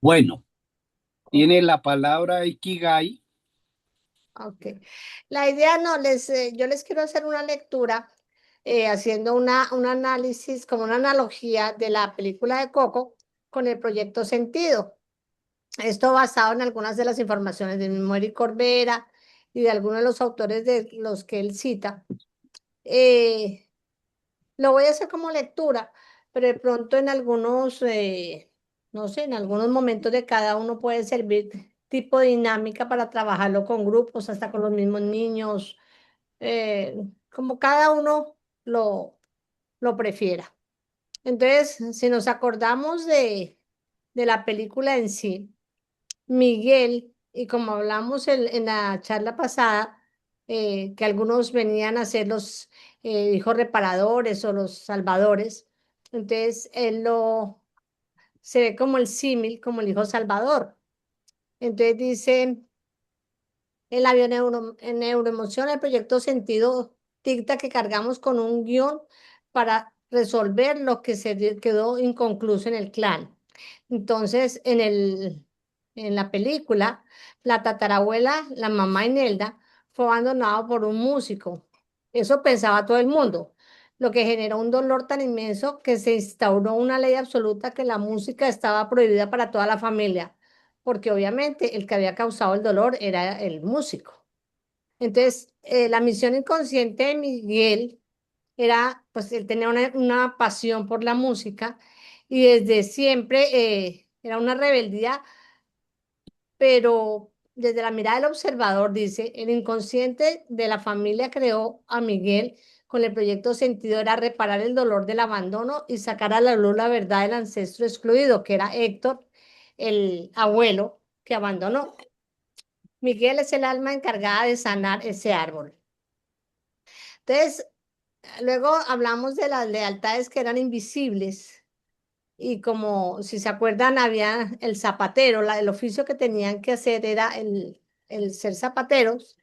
Bueno, tiene la palabra Ikigai. Ok. La idea no, yo les quiero hacer una lectura haciendo un análisis, como una analogía de la película de Coco con el proyecto Sentido. Esto basado en algunas de las informaciones de mismo Eric Corbera y de algunos de los autores de los que él cita. Eh, lo voy a hacer como lectura, pero de pronto en algunos, no sé, en algunos momentos de cada uno puede servir tipo dinámica para trabajarlo con grupos, hasta con los mismos niños, como cada uno lo prefiera. Entonces, si nos acordamos de la película en sí, Miguel, y como hablamos en la charla pasada, que algunos venían a ser los hijos reparadores o los salvadores, entonces se ve como el símil, como el hijo salvador. Entonces dice, en la en neuroemoción, el proyecto Sentido dicta que cargamos con un guión para resolver lo que quedó inconcluso en el clan. Entonces, en la película, la tatarabuela, la mamá Inelda, fue abandonada por un músico. Eso pensaba todo el mundo, lo que generó un dolor tan inmenso que se instauró una ley absoluta que la música estaba prohibida para toda la familia, porque obviamente el que había causado el dolor era el músico. Entonces, la misión inconsciente de Miguel era, pues él tenía una pasión por la música y desde siempre era una rebeldía, pero desde la mirada del observador, dice, el inconsciente de la familia creó a Miguel con el proyecto Sentido era reparar el dolor del abandono y sacar a la luz la verdad del ancestro excluido, que era Héctor, el abuelo que abandonó. Miguel es el alma encargada de sanar ese árbol. Entonces, luego hablamos de las lealtades que eran invisibles y como si se acuerdan, había el zapatero, el oficio que tenían que hacer era el ser zapateros.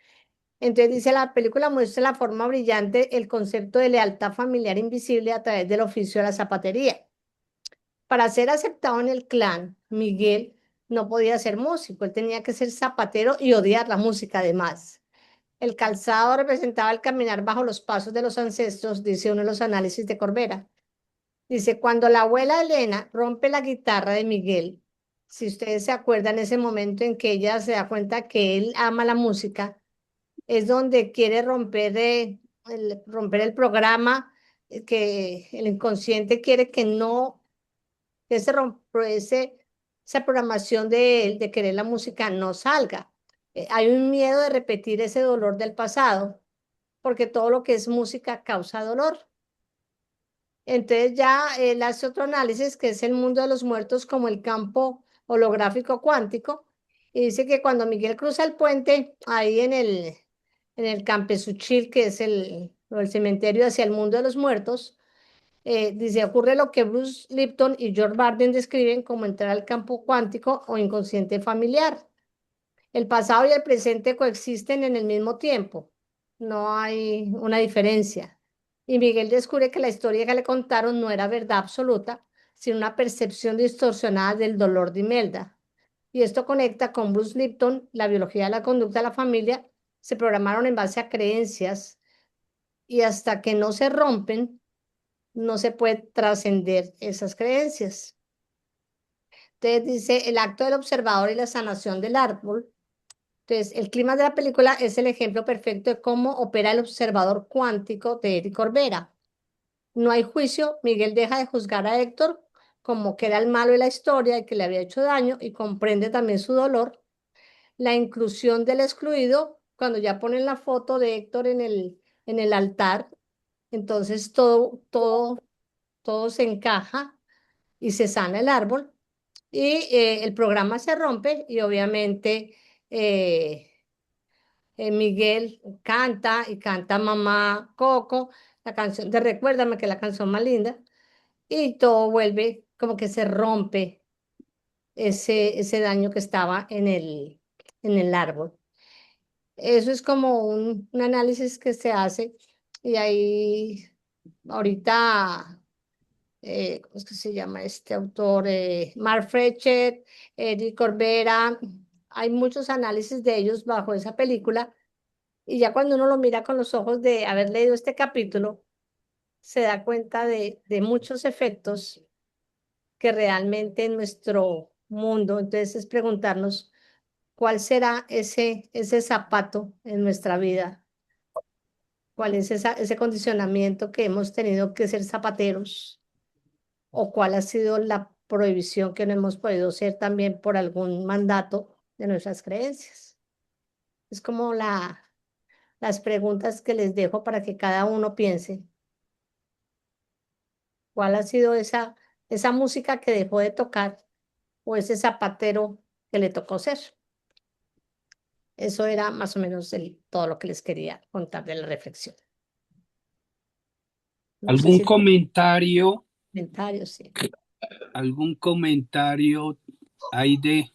Entonces dice la película muestra la forma brillante el concepto de lealtad familiar invisible a través del oficio de la zapatería. Para ser aceptado en el clan, Miguel no podía ser músico, él tenía que ser zapatero y odiar la música además. El calzado representaba el caminar bajo los pasos de los ancestros, dice uno de los análisis de Corbera. Dice, cuando la abuela Elena rompe la guitarra de Miguel, si ustedes se acuerdan ese momento en que ella se da cuenta que él ama la música, es donde quiere romper el programa, que el inconsciente quiere que no, que esa programación de él de querer la música no salga. Hay un miedo de repetir ese dolor del pasado, porque todo lo que es música causa dolor. Entonces ya él hace otro análisis que es el mundo de los muertos como el campo holográfico cuántico y dice que cuando Miguel cruza el puente ahí en el Campesuchil, que es el cementerio hacia el mundo de los muertos, dice ocurre lo que Bruce Lipton y George Barden describen como entrar al campo cuántico o inconsciente familiar. El pasado y el presente coexisten en el mismo tiempo. No hay una diferencia. Y Miguel descubre que la historia que le contaron no era verdad absoluta, sino una percepción distorsionada del dolor de Imelda. Y esto conecta con Bruce Lipton, la biología de la conducta de la familia, se programaron en base a creencias y hasta que no se rompen, no se puede trascender esas creencias. Entonces dice, el acto del observador y la sanación del árbol. Entonces, el clima de la película es el ejemplo perfecto de cómo opera el observador cuántico de Eric Corbera. No hay juicio, Miguel deja de juzgar a Héctor como que era el malo de la historia y que le había hecho daño y comprende también su dolor. La inclusión del excluido, cuando ya ponen la foto de Héctor en el altar, entonces todo se encaja y se sana el árbol y el programa se rompe y obviamente... Miguel canta y canta Mamá Coco, la canción de Recuérdame, que es la canción más linda, y todo vuelve como que se rompe ese daño que estaba en el árbol. Eso es como un análisis que se hace y ahí ahorita ¿cómo es que se llama este autor? Mark Fletcher, Eric Corbera. Hay muchos análisis de ellos bajo esa película y ya cuando uno lo mira con los ojos de haber leído este capítulo, se da cuenta de muchos efectos que realmente en nuestro mundo, entonces es preguntarnos cuál será ese zapato en nuestra vida, cuál es ese condicionamiento que hemos tenido que ser zapateros o cuál ha sido la prohibición que no hemos podido ser también por algún mandato de nuestras creencias. Es como las preguntas que les dejo para que cada uno piense cuál ha sido esa música que dejó de tocar o ese zapatero que le tocó ser. Eso era más o menos todo lo que les quería contar de la reflexión. No sé ¿Algún si comentario, comentarios, sí. algún comentario hay de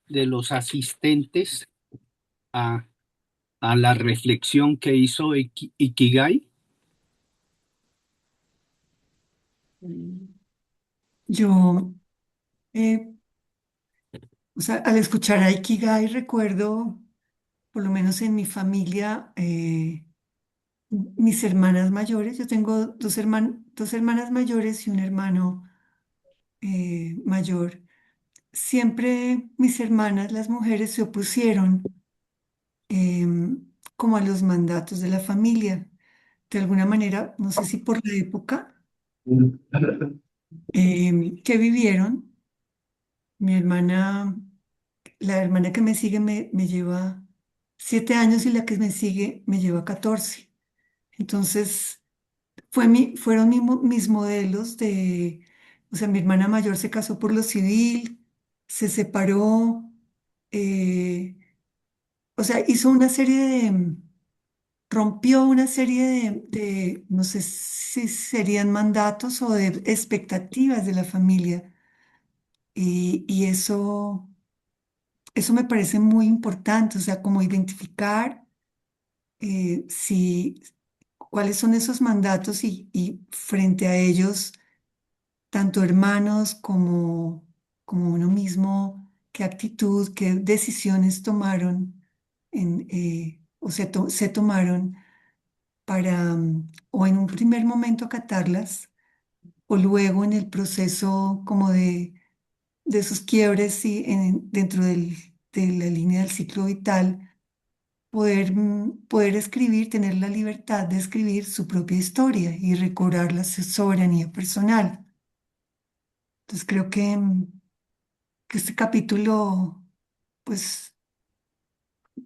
los asistentes a, a la reflexión que hizo Ikigai? Mm. Yo, eh, o sea, al escuchar a Ikigai recuerdo, por lo menos en mi familia, mis hermanas mayores. Yo tengo dos hermanas mayores y un hermano mayor. Siempre mis hermanas, las mujeres, se opusieron como a los mandatos de la familia. De alguna manera, no sé si por la época que vivieron, mi hermana, la hermana que me sigue me lleva 7 años y la que me sigue me lleva 14. Entonces, fueron mis modelos o sea, mi hermana mayor se casó por lo civil, se separó, eh, o sea, hizo una serie rompió una serie no sé si serían mandatos o de expectativas de la familia. Y eso me parece muy importante, o sea, como identificar si, cuáles son esos mandatos y frente a ellos, tanto hermanos como uno mismo, qué actitud, qué decisiones tomaron o se tomaron para o en un primer momento acatarlas o luego en el proceso como de esos quiebres sí, dentro de la línea del ciclo vital, poder escribir, tener la libertad de escribir su propia historia y recobrar la soberanía personal. Entonces creo que este capítulo, pues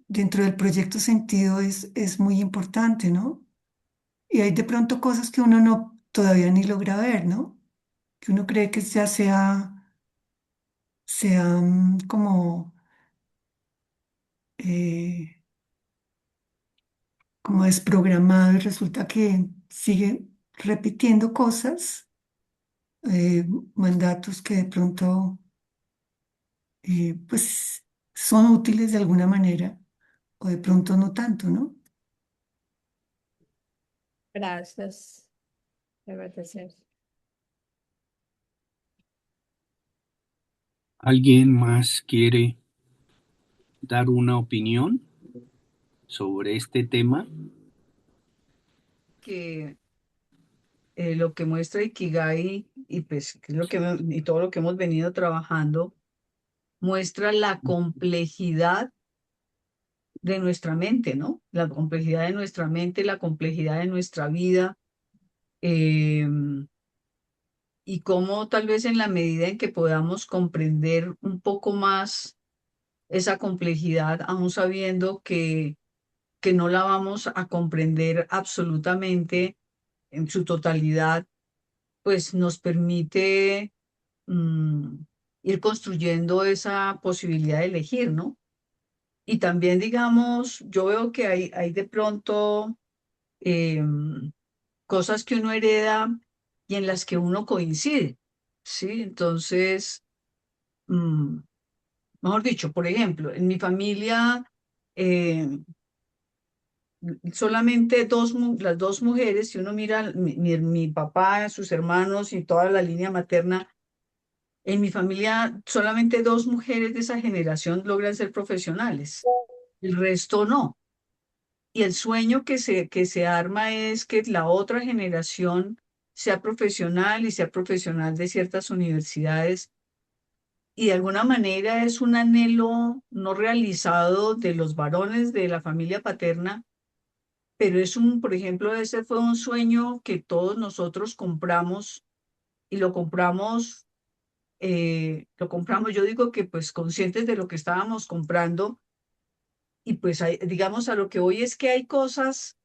dentro del proyecto Sentido es muy importante, ¿no? Y hay de pronto cosas que uno no todavía ni logra ver, ¿no? Que uno cree que ya sea eh, como desprogramado y resulta que sigue repitiendo cosas, eh, mandatos que de pronto pues son útiles de alguna manera o de pronto no tanto, ¿no? Gracias, de verdad, sí. ¿Alguien más quiere dar una opinión sobre este tema? Que lo que muestra Ikigai y pues que es y todo lo que hemos venido trabajando muestra la complejidad de nuestra mente, ¿no? La complejidad de nuestra mente, la complejidad de nuestra vida, eh, y cómo tal vez en la medida en que podamos comprender un poco más esa complejidad, aún sabiendo que no la vamos a comprender absolutamente en su totalidad, pues nos permite mm, ir construyendo esa posibilidad de elegir, ¿no? Y también, digamos, yo veo que hay de pronto cosas que uno hereda y en las que uno coincide, ¿sí? Entonces, mm, mejor dicho, por ejemplo, en mi familia, eh, solamente las dos mujeres, si uno mira mi papá, sus hermanos y toda la línea materna, en mi familia solamente dos mujeres de esa generación logran ser profesionales, el resto no. Y el sueño que se arma es que la otra generación sea profesional y sea profesional de ciertas universidades. Y de alguna manera es un anhelo no realizado de los varones de la familia paterna, pero por ejemplo, ese fue un sueño que todos nosotros compramos y lo compramos, yo digo que pues conscientes de lo que estábamos comprando y pues digamos a lo que hoy es que hay cosas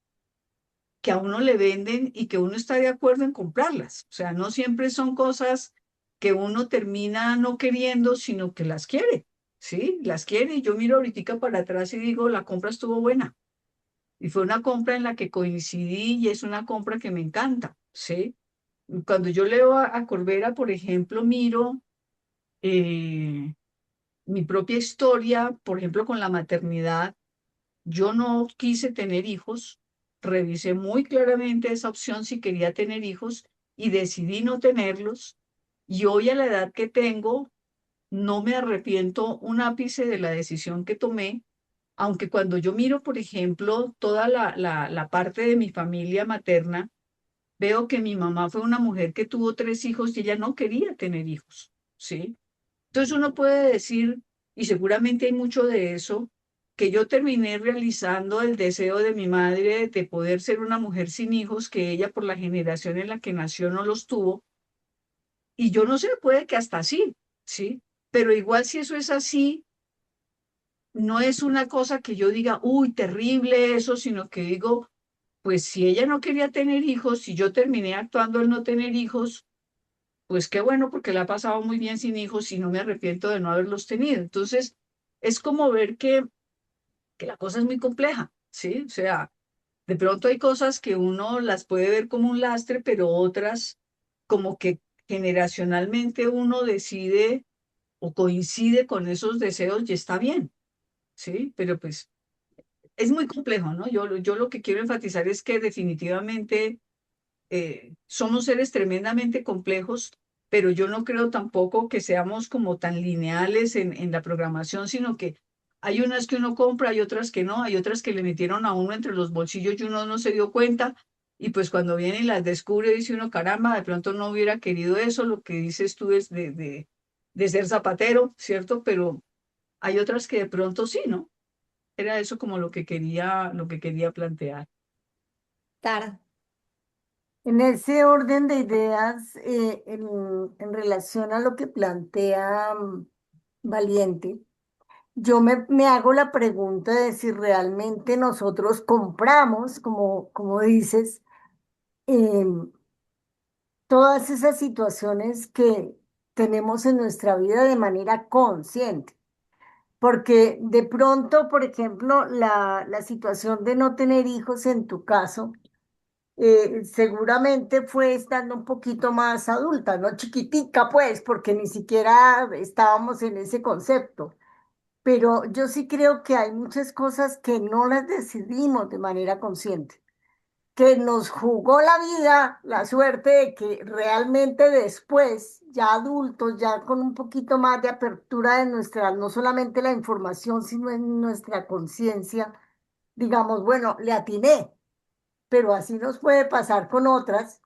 que a uno le venden y que uno está de acuerdo en comprarlas. O sea, no siempre son cosas que uno termina no queriendo, sino que las quiere, ¿sí? Las quiere y yo miro ahorita para atrás y digo, la compra estuvo buena. Y fue una compra en la que coincidí y es una compra que me encanta, ¿sí? Cuando yo leo a Corbera, por ejemplo, miro eh, mi propia historia, por ejemplo, con la maternidad. Yo no quise tener hijos, revisé muy claramente esa opción si quería tener hijos y decidí no tenerlos. Y hoy a la edad que tengo, no me arrepiento un ápice de la decisión que tomé, aunque cuando yo miro, por ejemplo, toda la parte de mi familia materna, veo que mi mamá fue una mujer que tuvo 3 hijos y ella no quería tener hijos, ¿sí? Entonces uno puede decir, y seguramente hay mucho de eso, que yo terminé realizando el deseo de mi madre de poder ser una mujer sin hijos, que ella por la generación en la que nació no los tuvo, y yo no sé, puede que hasta sí, ¿sí? Pero igual si eso es así, no es una cosa que yo diga, uy, terrible eso, sino que digo, pues si ella no quería tener hijos, si yo terminé actuando en no tener hijos, pues qué bueno, porque la ha pasado muy bien sin hijos y no me arrepiento de no haberlos tenido. Entonces, es como ver que la cosa es muy compleja, ¿sí? O sea, de pronto hay cosas que uno las puede ver como un lastre, pero otras como que generacionalmente uno decide o coincide con esos deseos y está bien, ¿sí? Pero pues es muy complejo, ¿no? Yo lo que quiero enfatizar es que definitivamente somos seres tremendamente complejos, pero yo no creo tampoco que seamos como tan lineales en la programación, sino que hay unas que uno compra, hay otras que no, hay otras que le metieron a uno entre los bolsillos y uno no se dio cuenta, y pues cuando viene y las descubre, dice uno, caramba, de pronto no hubiera querido eso, lo que dices tú es de ser zapatero, ¿cierto? Pero hay otras que de pronto sí, ¿no? Era eso como lo que quería plantear. Tara. En ese orden de ideas, en relación a lo que plantea Valiente, yo me hago la pregunta de si realmente nosotros compramos, como dices, em, todas esas situaciones que tenemos en nuestra vida de manera consciente. Porque de pronto, por ejemplo, la situación de no tener hijos en tu caso, seguramente fue estando un poquito más adulta, no chiquitica, pues, porque ni siquiera estábamos en ese concepto. Pero yo sí creo que hay muchas cosas que no las decidimos de manera consciente, que nos jugó la vida, la suerte de que realmente después, ya adultos, ya con un poquito más de apertura de nuestra, no solamente la información, sino en nuestra conciencia, digamos, bueno, le atiné, pero así nos puede pasar con otras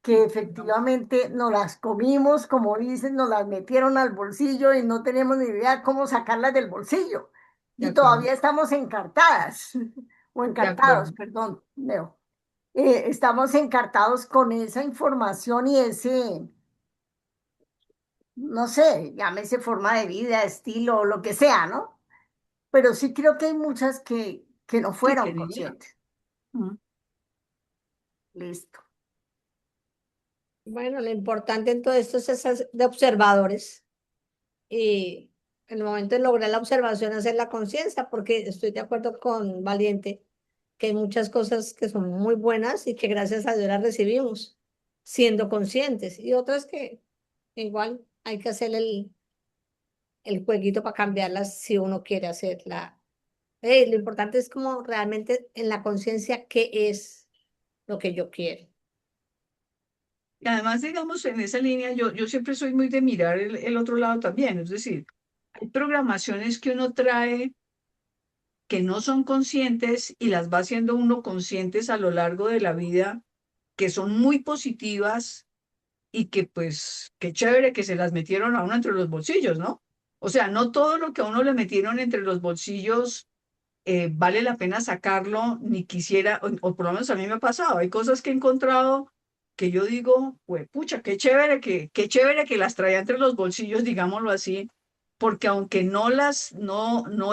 que efectivamente nos las comimos, como dicen, nos las metieron al bolsillo y no tenemos ni idea cómo sacarlas del bolsillo. De Y acuerdo, todavía estamos encartadas, o de encartados, acuerdo. perdón, Leo. Estamos encartados con esa información y ese, no sé, llámese forma de vida, estilo, lo que sea, ¿no? Pero sí creo que hay muchas que no Sí, fueron quería. conscientes. Listo. Bueno, lo importante en todo esto es ser de observadores y en el momento de lograr la observación, hacer la conciencia, porque estoy de acuerdo con Valiente, que hay muchas cosas que son muy buenas y que gracias a Dios las recibimos siendo conscientes y otras que igual hay que hacer el jueguito para cambiarlas si uno quiere hacerla Lo importante es como realmente en la conciencia qué es lo que yo quiero. Y además, digamos, en esa línea, yo siempre soy muy de mirar el otro lado también. Es decir, hay programaciones que uno trae que no son conscientes y las va haciendo uno conscientes a lo largo de la vida, que son muy positivas y que pues, qué chévere que se las metieron a uno entre los bolsillos, ¿no? O sea, no todo lo que a uno le metieron entre los bolsillos vale la pena sacarlo, ni quisiera, o por lo menos a mí me ha pasado, hay cosas que he encontrado que yo digo, pues pucha, qué chévere que las traía entre los bolsillos, digámoslo así, porque aunque no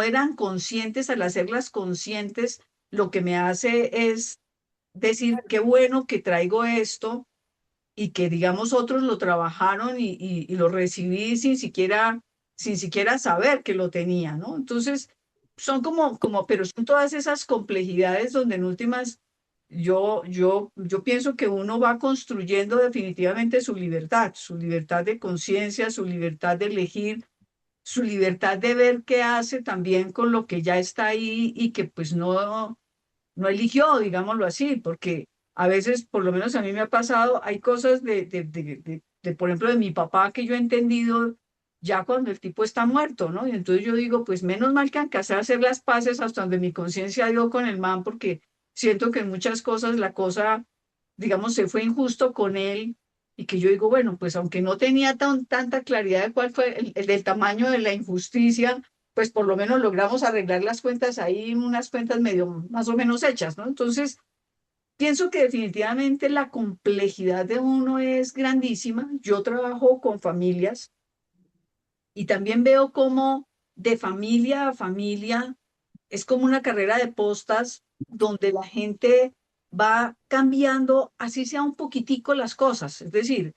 eran conscientes, al hacerlas conscientes, lo que me hace es decir, qué bueno que traigo esto y que digamos otros lo trabajaron y lo recibí sin siquiera saber que lo tenía, ¿no? Entonces, son pero son todas esas complejidades donde en últimas yo pienso que uno va construyendo definitivamente su libertad de conciencia, su libertad de elegir, su libertad de ver qué hace también con lo que ya está ahí y que pues no eligió, digámoslo así, porque a veces, por lo menos a mí me ha pasado, hay cosas por ejemplo, de mi papá que yo he entendido ya cuando el tipo está muerto, ¿no? Y entonces yo digo, pues menos mal que alcancé a hacer las paces hasta donde mi conciencia dio con el man, porque siento que en muchas cosas la cosa, digamos, se fue injusto con él y que yo digo, bueno, pues aunque no tenía tanta claridad de cuál fue el del tamaño de la injusticia, pues por lo menos logramos arreglar las cuentas ahí, unas cuentas medio más o menos hechas, ¿no? Entonces, pienso que definitivamente la complejidad de uno es grandísima. Yo trabajo con familias y también veo cómo de familia a familia es como una carrera de postas donde la gente va cambiando, así sea un poquitico las cosas. Es decir,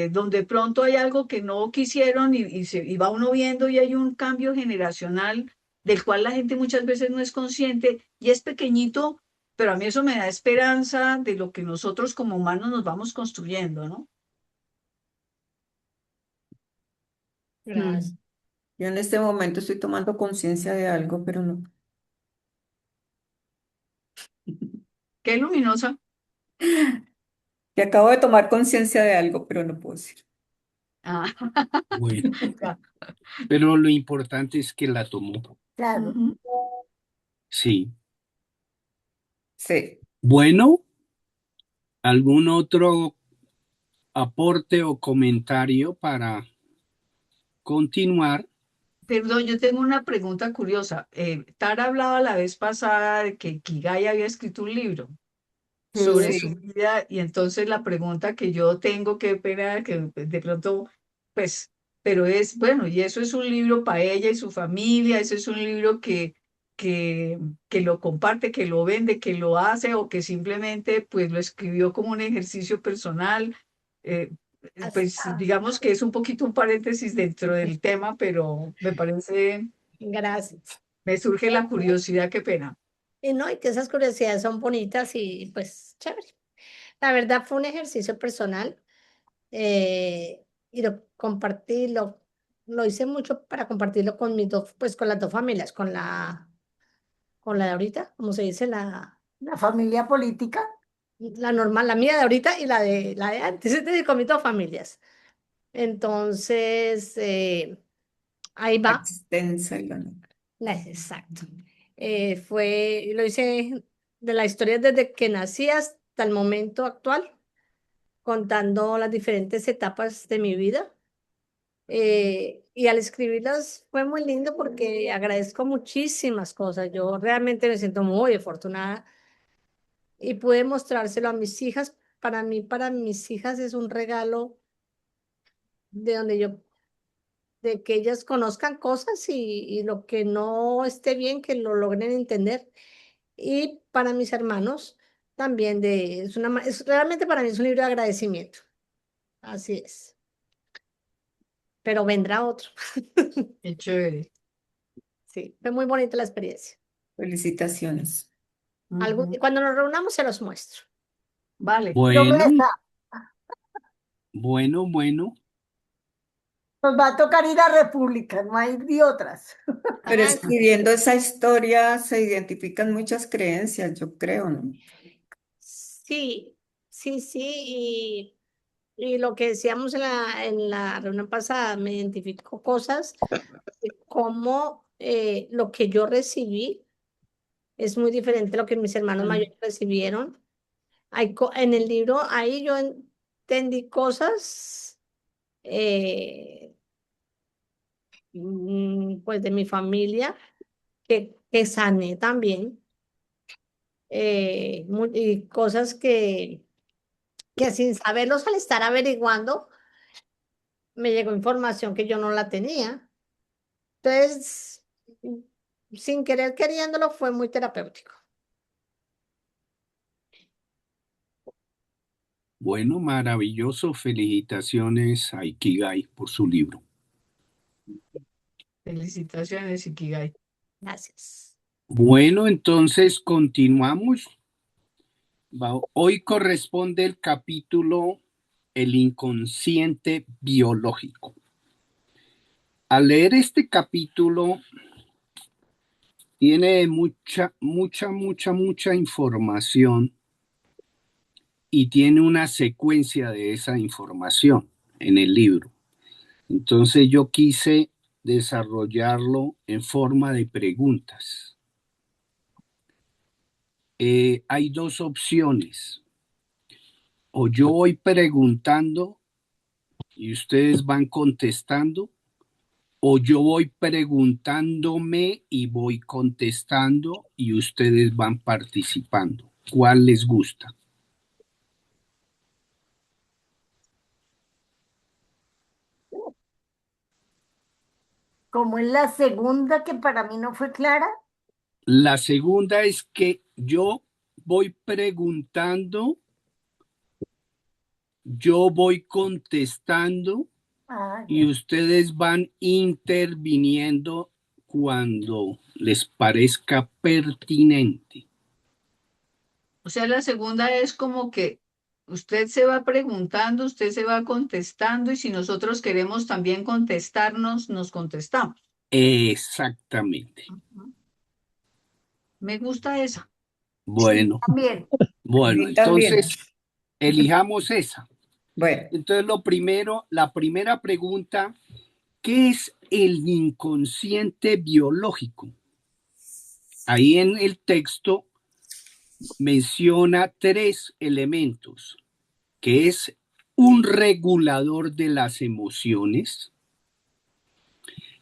donde pronto hay algo que no quisieron y va uno viendo y hay un cambio generacional del cual la gente muchas veces no es consciente y es pequeñito, pero a mí eso me da esperanza de lo que nosotros como humanos nos vamos construyendo, ¿no? Gracias. Yo en este momento estoy tomando conciencia de algo, pero no. Qué luminosa. Que acabo de tomar conciencia de algo, pero no puedo decir. Ah, Bueno, ya. pero lo importante es que la tomó. Claro. Ujú. Sí. Sí. Bueno, ¿algún otro aporte o comentario para continuar? Perdón, yo tengo una pregunta curiosa. Tara hablaba la vez pasada de que Kigai había escrito un libro sobre Sí. su Sí. vida y entonces la pregunta que yo tengo, qué pena que de pronto, pues, pero es, bueno, y eso es un libro para ella y su familia, eso es un libro que, que lo comparte, que lo vende, que lo hace o que simplemente pues lo escribió como un ejercicio personal. eh, Así. pues digamos que es un poquito un paréntesis dentro del tema, pero me parece, Gracias. me surge la curiosidad, qué pena. Y no, y que esas curiosidades son bonitas y pues chévere. La verdad fue un ejercicio personal y lo compartí, lo hice mucho para compartirlo con mis dos, pues con las dos familias, con la de ahorita, como se dice, la familia política, la normal, la mía de ahorita y la de antes, es decir, con mis dos familias. Entonces, ahí La va. extensa y la no. Exacto. Lo hice de la historia desde que nací hasta el momento actual, contando las diferentes etapas de mi vida. Y al escribirlas fue muy lindo porque agradezco muchísimas cosas. Yo realmente me siento muy afortunada y pude mostrárselo a mis hijas. Para mí, para mis hijas es un regalo de donde de que ellas conozcan cosas y lo que no esté bien, que lo logren entender. Y para mis hermanos también realmente para mí es un libro de agradecimiento. Así es. Pero vendrá otro. Qué chévere. Sí, fue muy bonita la experiencia. Felicitaciones. Ujú. Cuando nos reunamos se los muestro. Vale. Bueno, Promesa. bueno, bueno. Nos va a tocar ir a República, no hay de otras. Pero Ah, escribiendo esa historia se identifican muchas creencias, yo creo, ¿no? sí, sí, sí, y lo que decíamos en la reunión pasada, me identificó cosas de cómo lo que yo recibí es muy diferente a lo que mis hermanos Mm. mayores recibieron. En el libro, ahí yo entendí cosas, pues de mi familia, que sané también, y cosas que sin saberlos al estar averiguando, me llegó información que yo no la tenía. Entonces, sin querer queriéndolo, fue muy terapéutico. Bueno, maravilloso. Felicitaciones a Ikigai por su libro. Felicitaciones, Ikigai. Gracias. Bueno, entonces continuamos. Hoy corresponde el capítulo El inconsciente biológico. Al leer este capítulo tiene mucha información y tiene una secuencia de esa información en el libro. Entonces yo quise desarrollarlo en forma de preguntas. Hay dos opciones. O yo voy preguntando y ustedes van contestando, o yo voy preguntándome y voy contestando y ustedes van participando. ¿Cuál les gusta? Como es la segunda que para mí no fue clara. La segunda es que yo voy preguntando, yo voy contestando Ah, y ya. ustedes van interviniendo cuando les parezca pertinente. O sea, la segunda es como que usted se va preguntando, usted se va contestando y si nosotros queremos también contestarnos, nos contestamos. Exactamente. Ujú. Me gusta esa. Sí, Bueno, también. A bueno, mí también. entonces elijamos esa. Bueno, Entonces la primera pregunta, ¿qué es el inconsciente biológico? Ahí en el texto menciona tres elementos, que es un regulador de las emociones,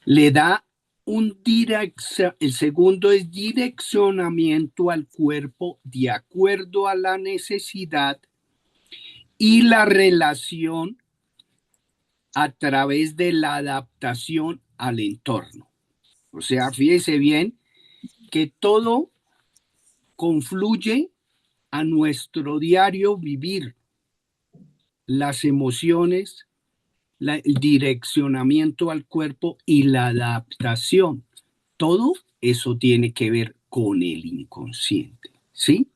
le da el segundo es direccionamiento al cuerpo de acuerdo a la necesidad y la relación a través de la adaptación al entorno. O sea, fíjese bien que todo confluye a nuestro diario vivir, las emociones, el direccionamiento al cuerpo y la adaptación. Todo eso tiene que ver con el inconsciente, ¿sí?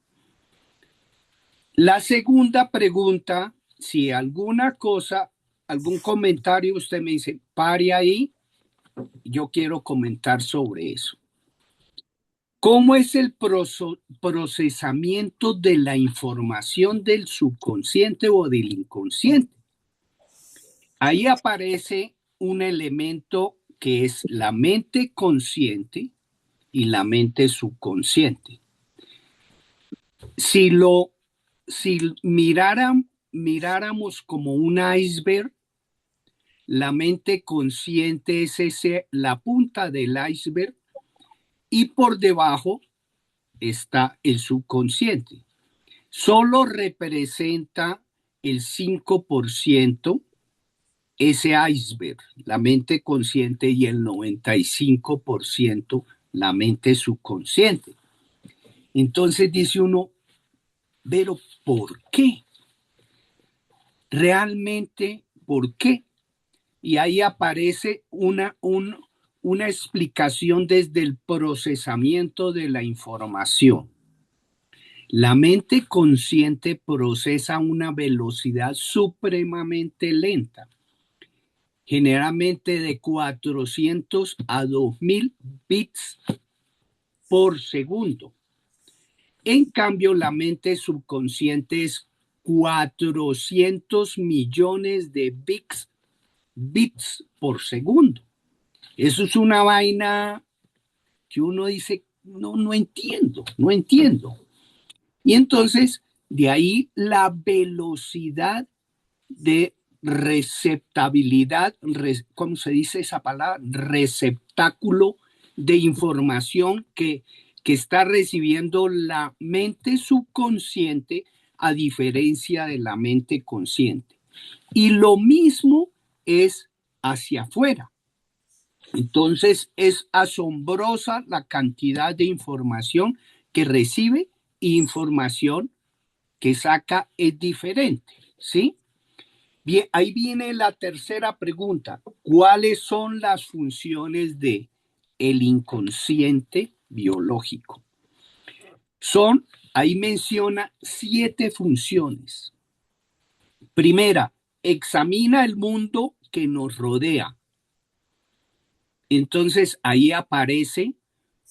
La segunda pregunta, si alguna cosa, algún comentario, usted me dice, pare ahí, yo quiero comentar sobre eso. ¿Cómo es el procesamiento de la información del subconsciente o del inconsciente? Ahí aparece un elemento que es la mente consciente y la mente subconsciente. Si miráramos como un iceberg, la mente consciente es la punta del iceberg y por debajo está el subconsciente. Solo representa el 5% ese iceberg, la mente consciente, y el 95% la mente subconsciente. Entonces dice uno, pero ¿por qué? Realmente, ¿por qué? Y ahí aparece una explicación desde el procesamiento de la información. La mente consciente procesa a una velocidad supremamente lenta. generalmente de 400 a 2000 bits por segundo. En cambio, la mente subconsciente es 400 millones de bits por segundo. Eso es una vaina que uno dice, no entiendo. Y entonces, de ahí la velocidad de receptabilidad, ¿cómo se dice esa palabra? Receptáculo de información que está recibiendo la mente subconsciente a diferencia de la mente consciente. Y lo mismo es hacia afuera. Entonces es asombrosa la cantidad de información que recibe y información que saca es diferente, ¿sí? Bien, ahí viene la tercera pregunta. ¿Cuáles son las funciones de el inconsciente biológico? Ahí menciona 7 funciones. Primera, examina el mundo que nos rodea. Entonces ahí aparece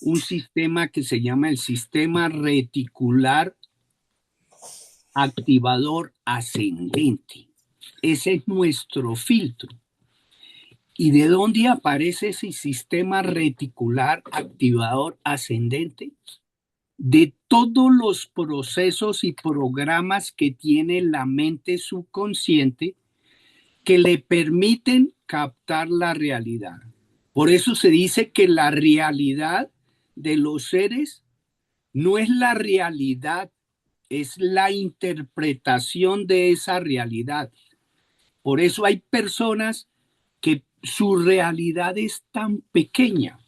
un sistema que se llama el sistema reticular activador ascendente. Ese es nuestro filtro. ¿Y de dónde aparece ese sistema reticular activador ascendente? De todos los procesos y programas que tiene la mente subconsciente que le permiten captar la realidad. Por eso se dice que la realidad de los seres no es la realidad, es la interpretación de esa realidad. Por eso hay personas que su realidad es tan pequeña,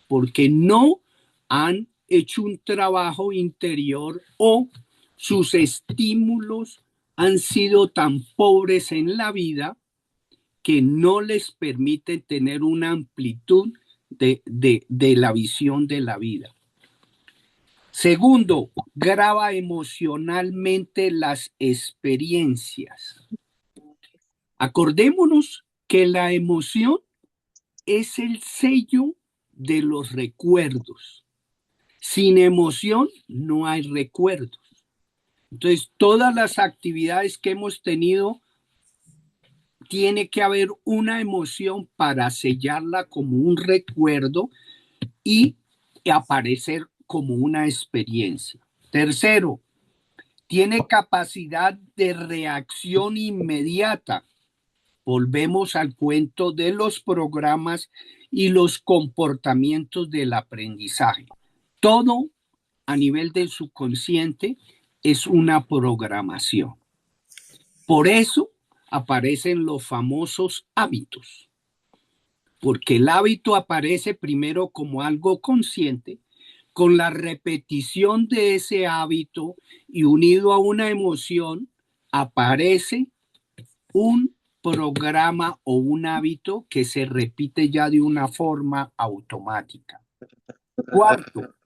porque no han hecho un trabajo interior o sus estímulos han sido tan pobres en la vida que no les permite tener una amplitud de la visión de la vida. Segundo, graba emocionalmente las experiencias. Acordémonos que la emoción es el sello de los recuerdos. Sin emoción no hay recuerdos. Entonces, todas las actividades que hemos tenido, tiene que haber una emoción para sellarla como un recuerdo y aparecer como una experiencia. Tercero, tiene capacidad de reacción inmediata. Volvemos al cuento de los programas y los comportamientos del aprendizaje. Todo a nivel del subconsciente es una programación. Por eso aparecen los famosos hábitos, porque el hábito aparece primero como algo consciente, con la repetición de ese hábito y unido a una emoción, aparece un programa o un hábito que se repite ya de una forma automática. Cuarto,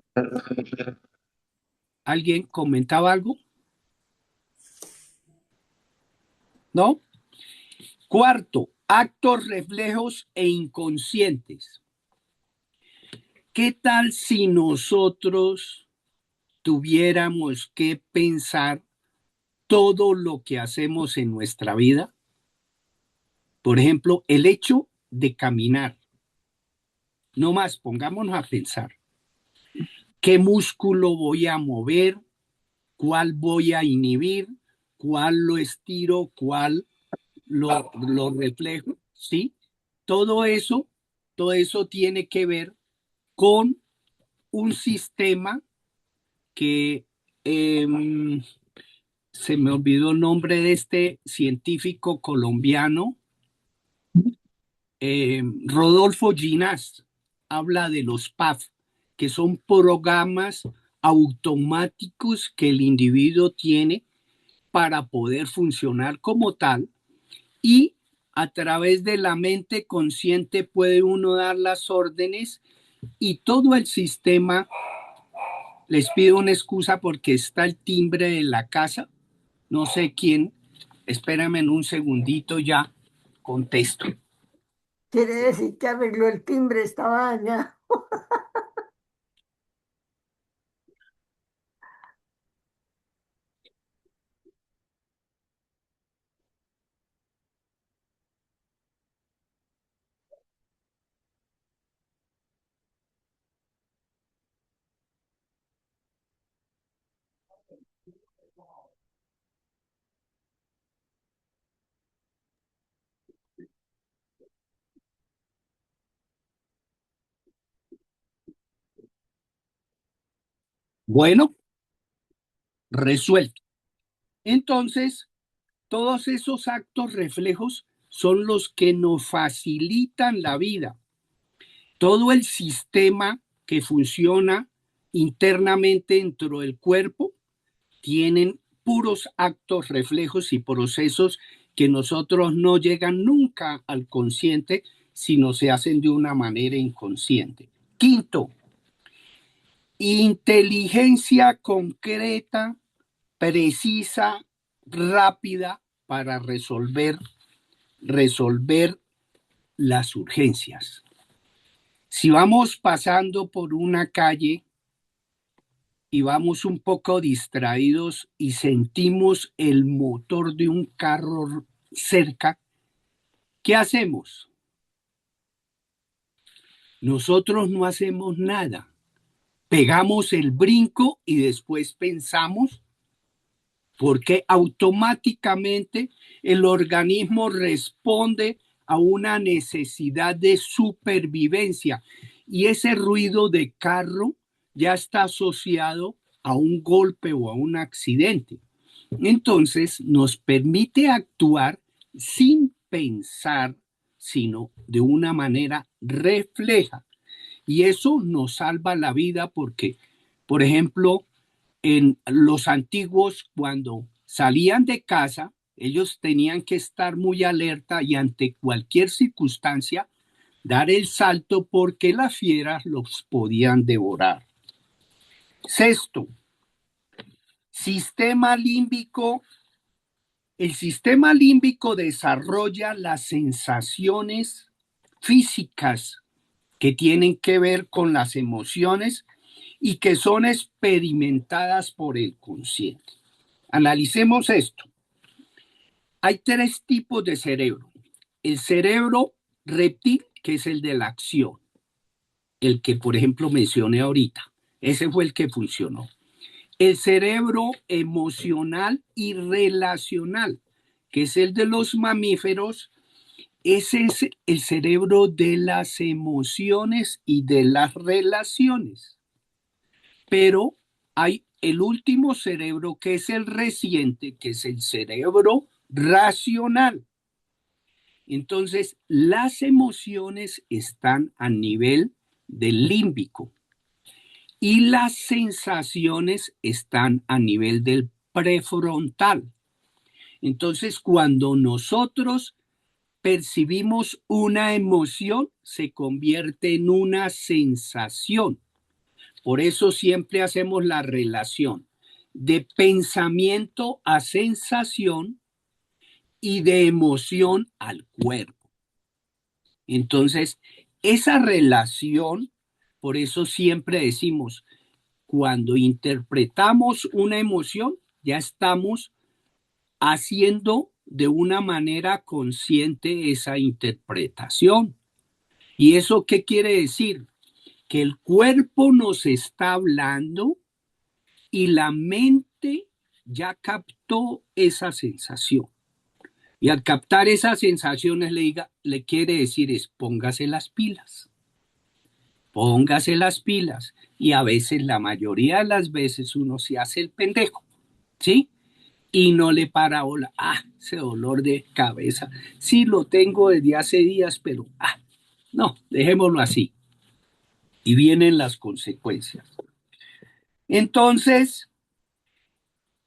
¿alguien comentaba algo? ¿No? Cuarto, actos, reflejos e inconscientes. ¿Qué tal si nosotros tuviéramos que pensar todo lo que hacemos en nuestra vida? Por ejemplo, el hecho de caminar. No más, pongámonos a pensar. ¿Qué músculo voy a mover? ¿Cuál voy a inhibir? ¿Cuál lo estiro? ¿Cuál lo reflejo? ¿Sí? Todo eso tiene que ver con un sistema que se me olvidó el nombre de este científico colombiano, Rodolfo Ginás, habla de los PAF, que son programas automáticos que el individuo tiene para poder funcionar como tal, y a través de la mente consciente puede uno dar las órdenes y todo el sistema. Les pido una excusa porque está el timbre de la casa, no sé quién, espérame en un segundito, ya contesto. Quiere decir que arregló el timbre, estaba dañado. Bueno, resuelto. Entonces, todos esos actos reflejos son los que nos facilitan la vida. Todo el sistema que funciona internamente dentro del cuerpo tienen puros actos reflejos y procesos que nosotros no llegan nunca al consciente, sino se hacen de una manera inconsciente. Quinto, inteligencia concreta, precisa, rápida para resolver las urgencias. Si vamos pasando por una calle y vamos un poco distraídos y sentimos el motor de un carro cerca, ¿qué hacemos? Nosotros no hacemos nada. Pegamos el brinco y después pensamos, porque automáticamente el organismo responde a una necesidad de supervivencia y ese ruido de carro ya está asociado a un golpe o a un accidente. Entonces nos permite actuar sin pensar, sino de una manera refleja. Y eso nos salva la vida porque, por ejemplo, en los antiguos, cuando salían de casa, ellos tenían que estar muy alerta y ante cualquier circunstancia dar el salto porque las fieras los podían devorar. Sexto, sistema límbico. El sistema límbico desarrolla las sensaciones físicas que tienen que ver con las emociones y que son experimentadas por el consciente. Analicemos esto. Hay tres tipos de cerebro. El cerebro reptil, que es el de la acción, el que, por ejemplo, mencioné ahorita. Ese fue el que funcionó. El cerebro emocional y relacional, que es el de los mamíferos. Ese es el cerebro de las emociones y de las relaciones. Pero hay el último cerebro, que es el reciente, que es el cerebro racional. Entonces, las emociones están a nivel del límbico y las sensaciones están a nivel del prefrontal. Entonces, cuando nosotros percibimos una emoción, se convierte en una sensación. Por eso siempre hacemos la relación de pensamiento a sensación y de emoción al cuerpo. Entonces, esa relación, por eso siempre decimos, cuando interpretamos una emoción, ya estamos haciendo de una manera consciente esa interpretación. ¿Y eso qué quiere decir? Que el cuerpo nos está hablando y la mente ya captó esa sensación. Y al captar esas sensaciones le quiere decir es póngase las pilas. Póngase las pilas. Y a veces, la mayoría de las veces, uno se hace el pendejo, ¿sí? Y no le para bola. Ese dolor de cabeza. Sí, lo tengo desde hace días, pero no, dejémoslo así. Y vienen las consecuencias. Entonces,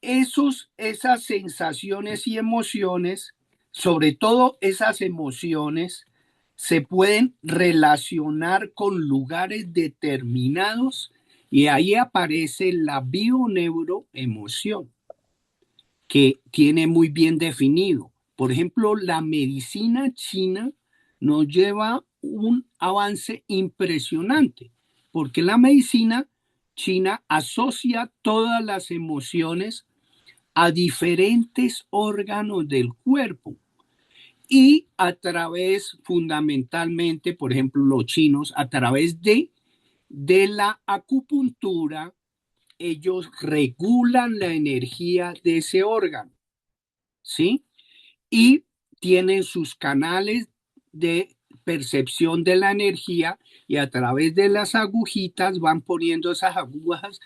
esas sensaciones y emociones, sobre todo esas emociones, se pueden relacionar con lugares determinados y ahí aparece la bioneuroemoción, que tiene muy bien definido. Por ejemplo, la medicina china nos lleva un avance impresionante, porque la medicina china asocia todas las emociones a diferentes órganos del cuerpo y a través, fundamentalmente, por ejemplo, los chinos, a través de la acupuntura, ellos regulan la energía de ese órgano, ¿sí? Y tienen sus canales de percepción de la energía y a través de las agujitas van poniendo esas agujas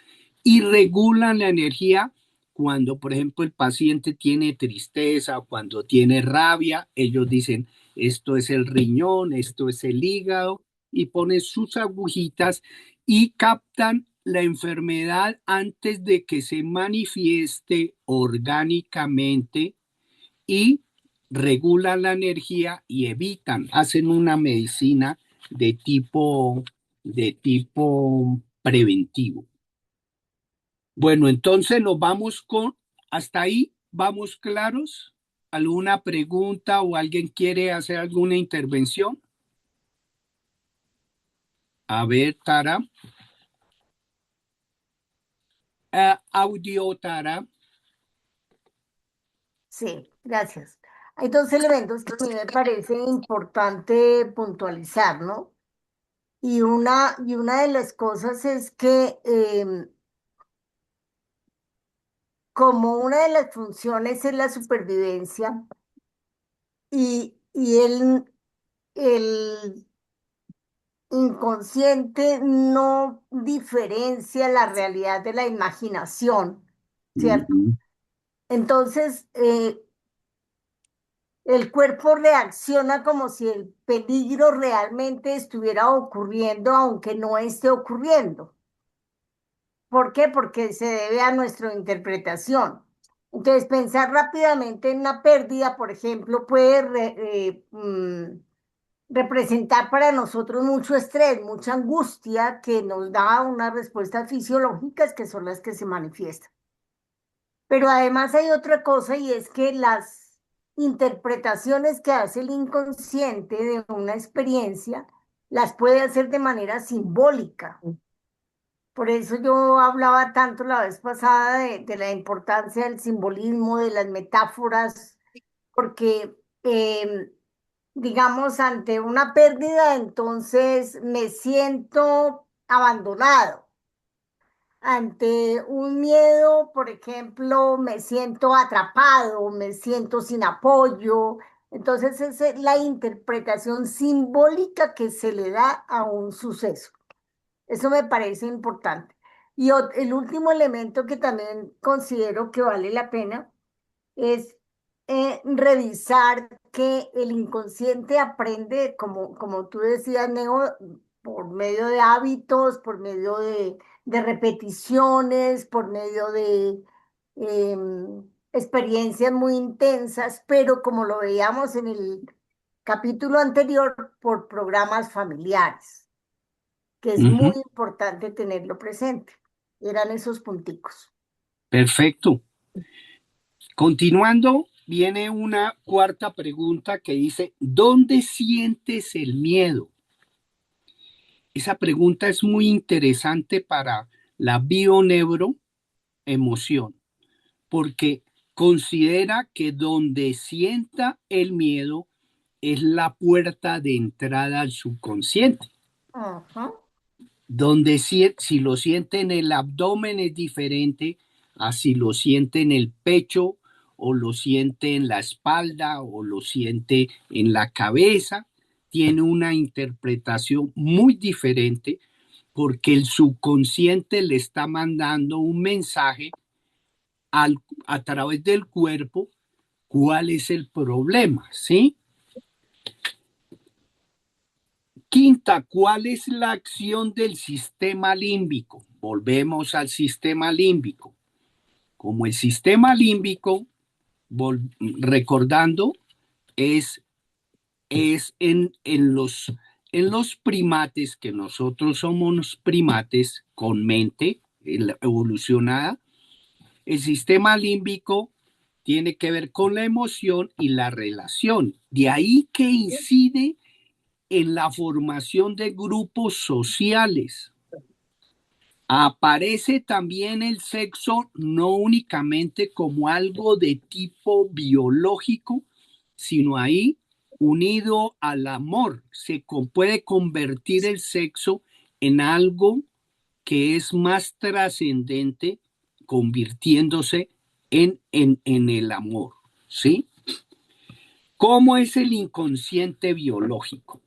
y regulan la energía cuando, por ejemplo, el paciente tiene tristeza o cuando tiene rabia, ellos dicen, esto es el riñón, esto es el hígado, y ponen sus agujitas y captan la enfermedad antes de que se manifieste orgánicamente y regulan la energía y evitan, hacen una medicina de tipo preventivo. Bueno, entonces nos vamos hasta ahí, ¿vamos claros? ¿Alguna pregunta o alguien quiere hacer alguna intervención? A ver, Tara. Audio, Tara. Sí, gracias. Hay dos elementos que a mí me parece importante puntualizar, ¿no? Y una de las cosas es que como una de las funciones es la supervivencia y el inconsciente no diferencia la realidad de la imaginación, ¿cierto? Entonces, el cuerpo reacciona como si el peligro realmente estuviera ocurriendo, aunque no esté ocurriendo. ¿Por qué? Porque se debe a nuestra interpretación. Entonces, pensar rápidamente en una pérdida, por ejemplo, puede representar para nosotros mucho estrés, mucha angustia que nos da unas respuestas fisiológicas que son las que se manifiestan. Pero además hay otra cosa y es que las interpretaciones que hace el inconsciente de una experiencia las puede hacer de manera simbólica. Por eso yo hablaba tanto la vez pasada de la importancia del simbolismo, de las metáforas, porque digamos, ante una pérdida, entonces me siento abandonado. Ante un miedo, por ejemplo, me siento atrapado, me siento sin apoyo. Entonces, esa es la interpretación simbólica que se le da a un suceso. Eso me parece importante. Y el último elemento que también considero que vale la pena es revisar que el inconsciente aprende, como tú decías, Neo, por medio de hábitos, por medio de repeticiones, por medio de experiencias muy intensas, pero como lo veíamos en el capítulo anterior, por programas familiares, que es muy importante tenerlo presente. Eran esos punticos. Perfecto. Continuando, viene una cuarta pregunta que dice, ¿dónde sientes el miedo? Esa pregunta es muy interesante para la bioneuroemoción, porque considera que donde sienta el miedo es la puerta de entrada al subconsciente. Ajá. Donde si lo siente en el abdomen es diferente a si lo siente en el pecho o lo siente en la espalda o lo siente en la cabeza. Tiene una interpretación muy diferente porque el subconsciente le está mandando un mensaje a través del cuerpo cuál es el problema, ¿sí? Quinta, ¿cuál es la acción del sistema límbico? Volvemos al sistema límbico. Como el sistema límbico, recordando, es en los primates, que nosotros somos primates con mente evolucionada, el sistema límbico tiene que ver con la emoción y la relación. De ahí que incide en la formación de grupos sociales. Aparece también el sexo no únicamente como algo de tipo biológico, sino ahí unido al amor. Puede convertir el sexo en algo que es más trascendente, convirtiéndose en el amor, ¿sí? ¿Cómo es el inconsciente biológico?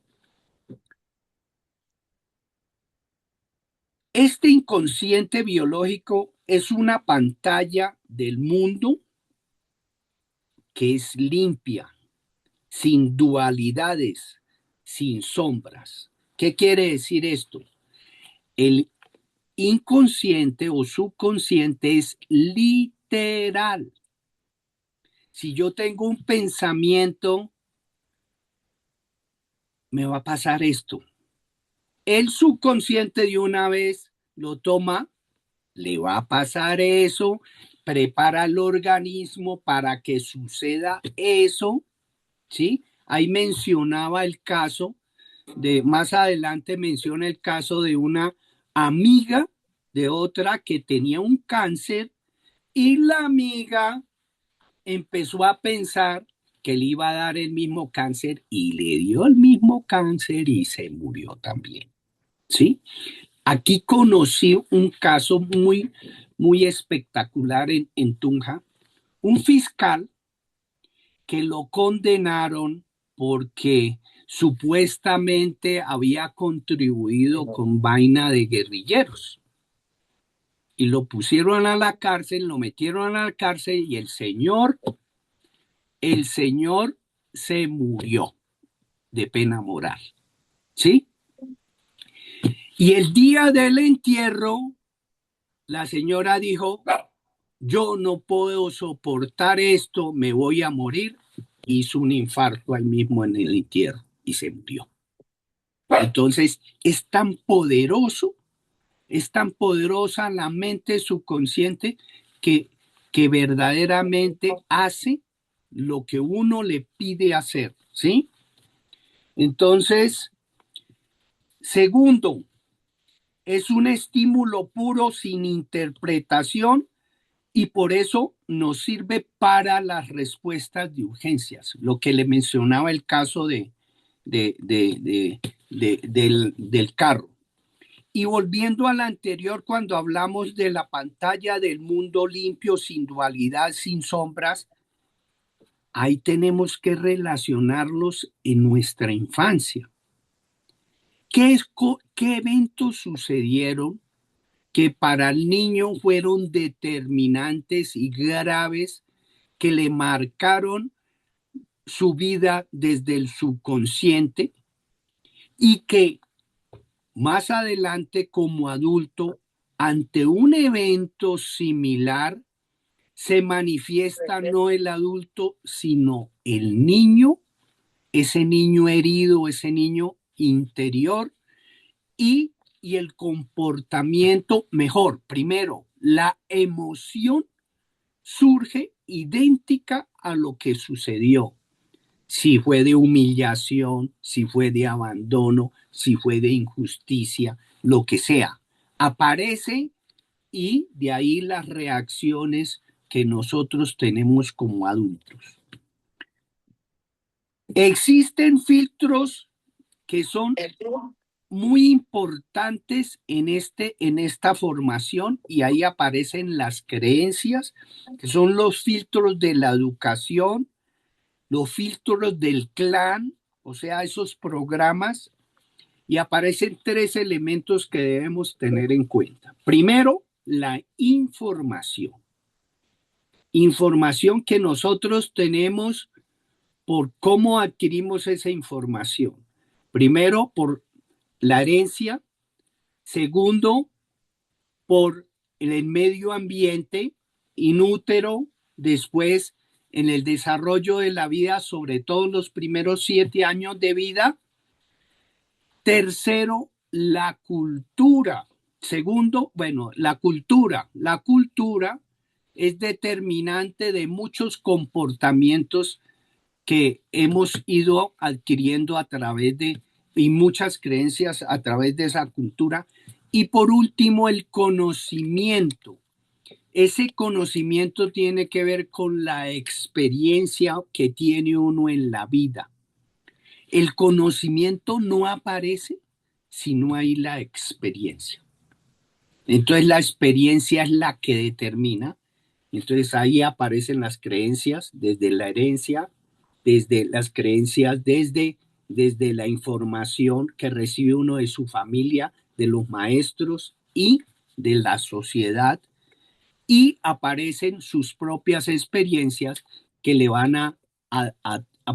Este inconsciente biológico es una pantalla del mundo que es limpia, sin dualidades, sin sombras. ¿Qué quiere decir esto? El inconsciente o subconsciente es literal. Si yo tengo un pensamiento, me va a pasar esto. El subconsciente de una vez lo toma, le va a pasar eso, prepara el organismo para que suceda eso, ¿sí? Ahí mencionaba el caso más adelante menciona el caso de una amiga de otra que tenía un cáncer y la amiga empezó a pensar que le iba a dar el mismo cáncer y le dio el mismo cáncer y se murió también, ¿sí? Aquí conocí un caso muy espectacular en Tunja, un fiscal que lo condenaron porque supuestamente había contribuido con vaina de guerrilleros. Y lo pusieron a la cárcel, lo metieron a la cárcel y el señor se murió de pena moral. ¿Sí? Y el día del entierro, la señora dijo, yo no puedo soportar esto, me voy a morir. Hizo un infarto ahí mismo en el entierro y se murió. Entonces, es tan poderosa la mente subconsciente que verdaderamente hace lo que uno le pide hacer, ¿sí? Entonces, segundo, es un estímulo puro sin interpretación y por eso nos sirve para las respuestas de urgencias. Lo que le mencionaba el caso del carro. Y volviendo a la anterior, cuando hablamos de la pantalla del mundo limpio, sin dualidad, sin sombras, ahí tenemos que relacionarlos en nuestra infancia. ¿Qué eventos sucedieron que para el niño fueron determinantes y graves que le marcaron su vida desde el subconsciente y que más adelante como adulto, ante un evento similar, se manifiesta no el adulto, sino el niño, ese niño herido, ese niño interior y el comportamiento mejor? Primero, la emoción surge idéntica a lo que sucedió. Si fue de humillación, si fue de abandono, si fue de injusticia, lo que sea. Aparece y de ahí las reacciones que nosotros tenemos como adultos. Existen filtros que son muy importantes en esta formación y ahí aparecen las creencias, que son los filtros de la educación, los filtros del clan, o sea, esos programas, y aparecen 3 elementos que debemos tener en cuenta. Primero, la información. Información que nosotros tenemos por cómo adquirimos esa información. Primero, por la herencia. Segundo, por el medio ambiente inútero. Después, en el desarrollo de la vida, sobre todo los primeros 7 años de vida. Tercero, la cultura. Segundo, bueno, la cultura. La cultura es determinante de muchos comportamientos que hemos ido adquiriendo a través y muchas creencias a través de esa cultura. Y por último, el conocimiento. Ese conocimiento tiene que ver con la experiencia que tiene uno en la vida. El conocimiento no aparece si no hay la experiencia. Entonces la experiencia es la que determina. Entonces ahí aparecen las creencias desde la herencia, desde las creencias, desde la información que recibe uno de su familia, de los maestros y de la sociedad, y aparecen sus propias experiencias que le van a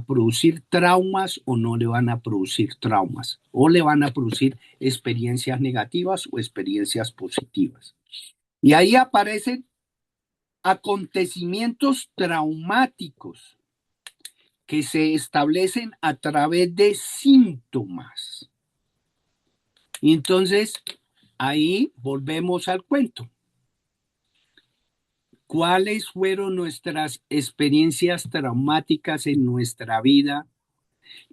producir traumas o no le van a producir traumas, o le van a producir experiencias negativas o experiencias positivas. Y ahí aparecen acontecimientos traumáticos que se establecen a través de síntomas. Y entonces ahí volvemos al cuento. ¿Cuáles fueron nuestras experiencias traumáticas en nuestra vida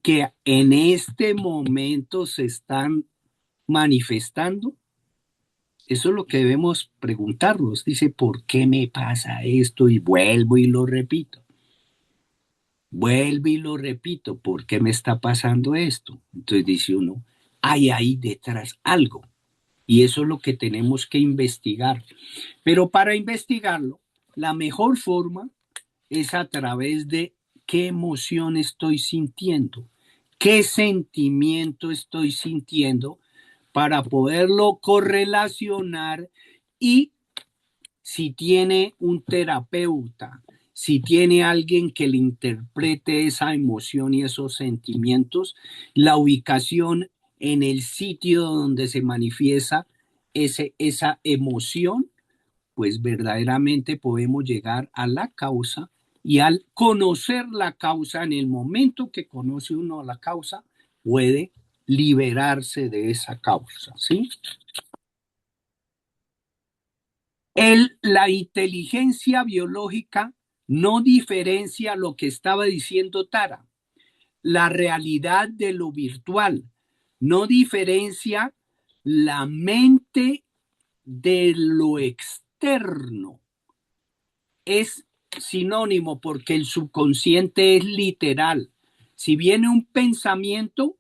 que en este momento se están manifestando? Eso es lo que debemos preguntarnos. Dice, ¿por qué me pasa esto? Y vuelvo y lo repito. Vuelvo y lo repito. ¿Por qué me está pasando esto? Entonces dice uno, hay ahí detrás algo. Y eso es lo que tenemos que investigar. Pero para investigarlo, la mejor forma es a través de qué emoción estoy sintiendo, qué sentimiento estoy sintiendo para poderlo correlacionar, y si tiene un terapeuta, si tiene alguien que le interprete esa emoción y esos sentimientos, la ubicación en el sitio donde se manifiesta esa emoción, pues verdaderamente podemos llegar a la causa, y al conocer la causa, en el momento que conoce uno la causa, puede liberarse de esa causa, ¿sí? La inteligencia biológica no diferencia lo que estaba diciendo Tara, la realidad de lo virtual, no diferencia la mente de lo externo. Es sinónimo porque el subconsciente es literal. Si viene un pensamiento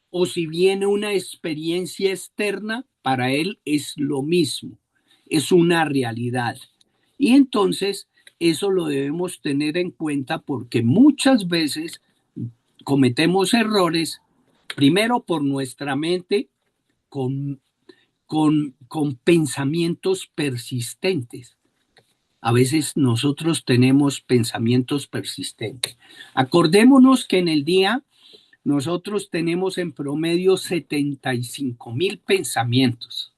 o si viene una experiencia externa, para él es lo mismo, es una realidad. Y entonces eso lo debemos tener en cuenta porque muchas veces cometemos errores, primero por nuestra mente, con pensamientos persistentes. A veces nosotros tenemos pensamientos persistentes. Acordémonos que en el día nosotros tenemos en promedio 75,000 pensamientos,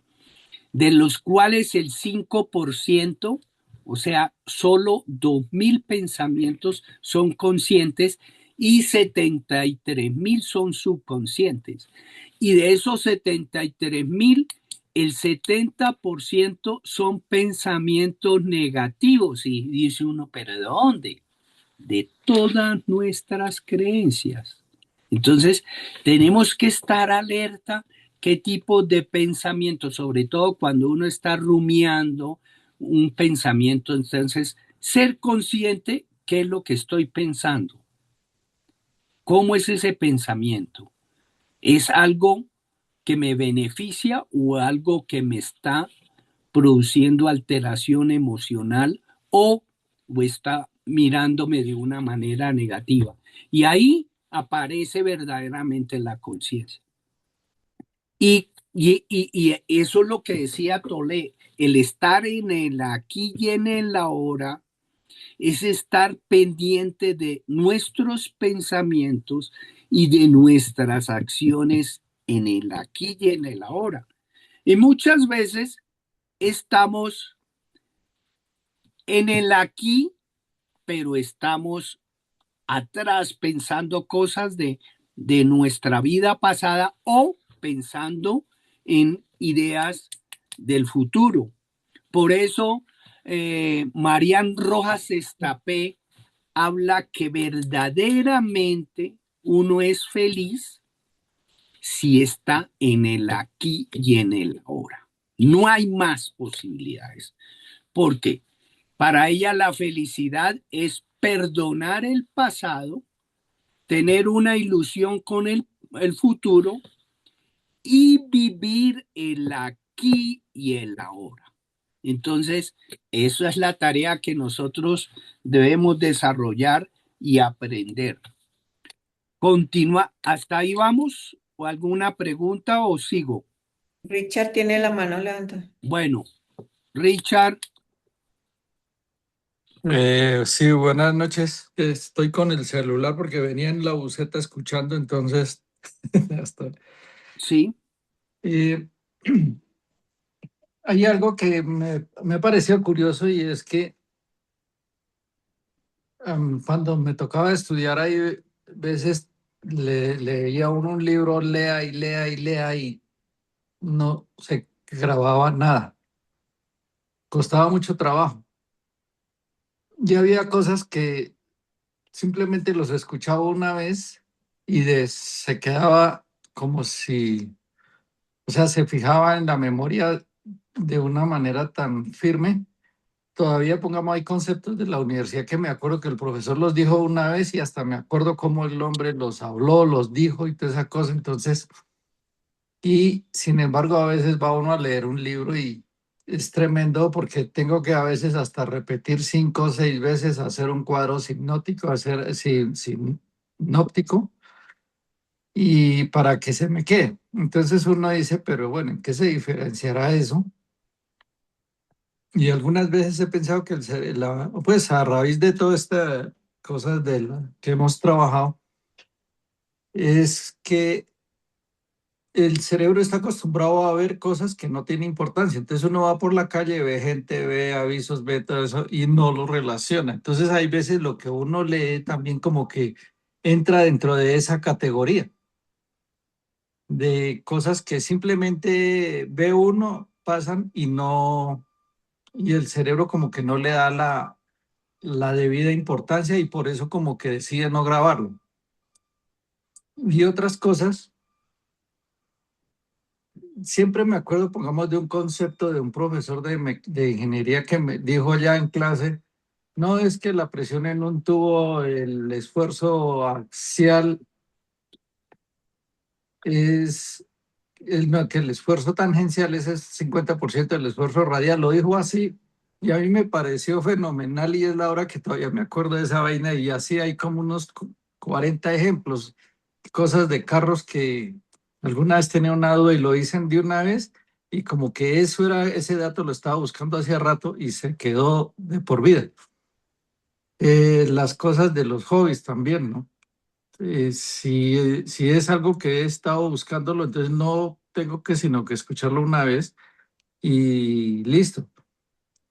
de los cuales el 5%, o sea, solo 2,000 pensamientos son conscientes y 73,000 son subconscientes. Y de esos 73,000, el 70% son pensamientos negativos. Y dice uno, ¿pero de dónde? De todas nuestras creencias. Entonces, tenemos que estar alerta qué tipo de pensamiento, sobre todo cuando uno está rumiando un pensamiento. Entonces, ser consciente qué es lo que estoy pensando. ¿Cómo es ese pensamiento? ¿Es algo que me beneficia o algo que me está produciendo alteración emocional o está mirándome de una manera negativa? Y ahí aparece verdaderamente la conciencia. Y eso es lo que decía Tolé, el estar en el aquí y en el ahora es estar pendiente de nuestros pensamientos y de nuestras acciones en el aquí y en el ahora. Y muchas veces estamos en el aquí, pero estamos atrás pensando cosas de nuestra vida pasada o pensando en ideas del futuro. Por eso, Marian Rojas Estapé habla que verdaderamente uno es feliz si está en el aquí y en el ahora. No hay más posibilidades, porque para ella la felicidad es perdonar el pasado, tener una ilusión con el futuro y vivir el aquí y el ahora. Entonces, esa es la tarea que nosotros debemos desarrollar y aprender. Continúa, ¿hasta ahí vamos? ¿O alguna pregunta o sigo? Richard tiene la mano levantada. Bueno, Richard, Sí, buenas noches. Estoy con el celular porque venía en la buseta escuchando, entonces hasta. sí, Y hay algo que me pareció curioso y es que cuando me tocaba estudiar hay veces leía uno un libro, lea y lea y lea y no se grababa nada. Costaba mucho trabajo. Y había cosas que simplemente los escuchaba una vez y se quedaba como si, o sea, se fijaba en la memoria de una manera tan firme. Todavía pongamos, hay conceptos de la universidad que me acuerdo que el profesor los dijo una vez y hasta me acuerdo cómo el hombre los habló, los dijo y toda esa cosa. Entonces, y sin embargo, a veces va uno a leer un libro y es tremendo porque tengo que a veces hasta repetir 5 o 6 veces, hacer un cuadro sinóptico, hacer sinóptico y para que se me quede. Entonces uno dice, pero bueno, ¿en qué se diferenciará eso? Y algunas veces he pensado que pues a raíz de todas estas cosas que hemos trabajado, es que el cerebro está acostumbrado a ver cosas que no tienen importancia. Entonces uno va por la calle, ve gente, ve avisos, ve todo eso y no lo relaciona. Entonces hay veces lo que uno lee también como que entra dentro de esa categoría de cosas que simplemente ve uno, pasan y no, y el cerebro como que no le da la debida importancia y por eso como que decide no grabarlo. Y otras cosas, siempre me acuerdo, pongamos, de un concepto de un profesor de ingeniería que me dijo ya en clase, no es que la presión en un tubo, el esfuerzo axial es no, que el esfuerzo tangencial es el 50% del esfuerzo radial, lo dijo así y a mí me pareció fenomenal y es la hora que todavía me acuerdo de esa vaina y así hay como unos 40 ejemplos, cosas de carros que alguna vez tenía una duda y lo dicen de una vez y como que eso era, ese dato lo estaba buscando hacía rato y se quedó de por vida. Las cosas de los hobbies también, ¿no? Si es algo que he estado buscándolo, entonces no tengo que sino que escucharlo una vez y listo.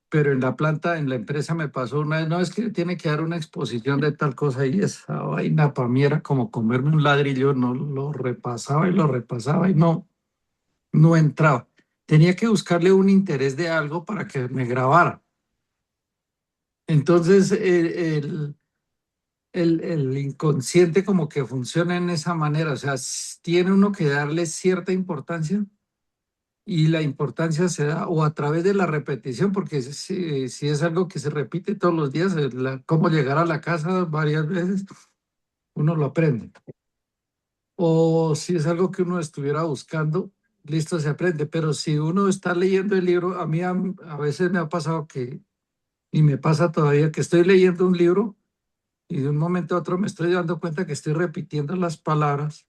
Pero en la planta, en la empresa me pasó una vez, no, es que tiene que dar una exposición de tal cosa y esa vaina para mí era como comerme un ladrillo, no lo repasaba y no entraba. Tenía que buscarle un interés de algo para que me grabara. Entonces, el inconsciente como que funciona en esa manera, o sea, tiene uno que darle cierta importancia y la importancia se da o a través de la repetición, porque si es algo que se repite todos los días, cómo llegar a la casa varias veces, uno lo aprende. O si es algo que uno estuviera buscando, listo, se aprende, pero si uno está leyendo el libro, a mí a veces me ha pasado que, y me pasa todavía, que estoy leyendo un libro y de un momento a otro me estoy dando cuenta que estoy repitiendo las palabras,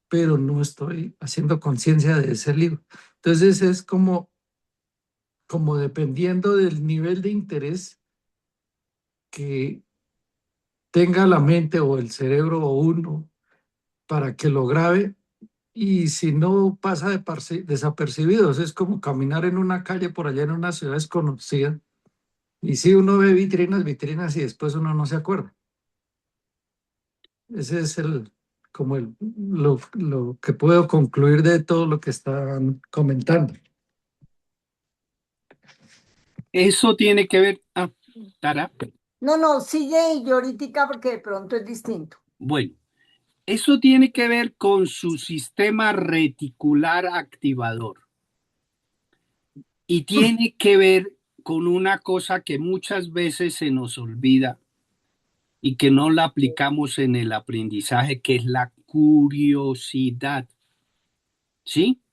pero no estoy haciendo conciencia de ese libro. Entonces es como dependiendo del nivel de interés que tenga la mente o el cerebro o uno para que lo grabe y si no pasa desapercibido, es como caminar en una calle por allá en una ciudad desconocida y si uno ve vitrinas, vitrinas y después uno no se acuerda. Ese es lo que puedo concluir de todo lo que están comentando. eso tiene que ver. Tara. No, no, sigue y yo ahorita porque de pronto es distinto. Bueno, Eso tiene que ver con su sistema reticular activador y tiene que ver con una cosa que muchas veces se nos olvida y que no la aplicamos en el aprendizaje, que es la curiosidad. ¿Sí?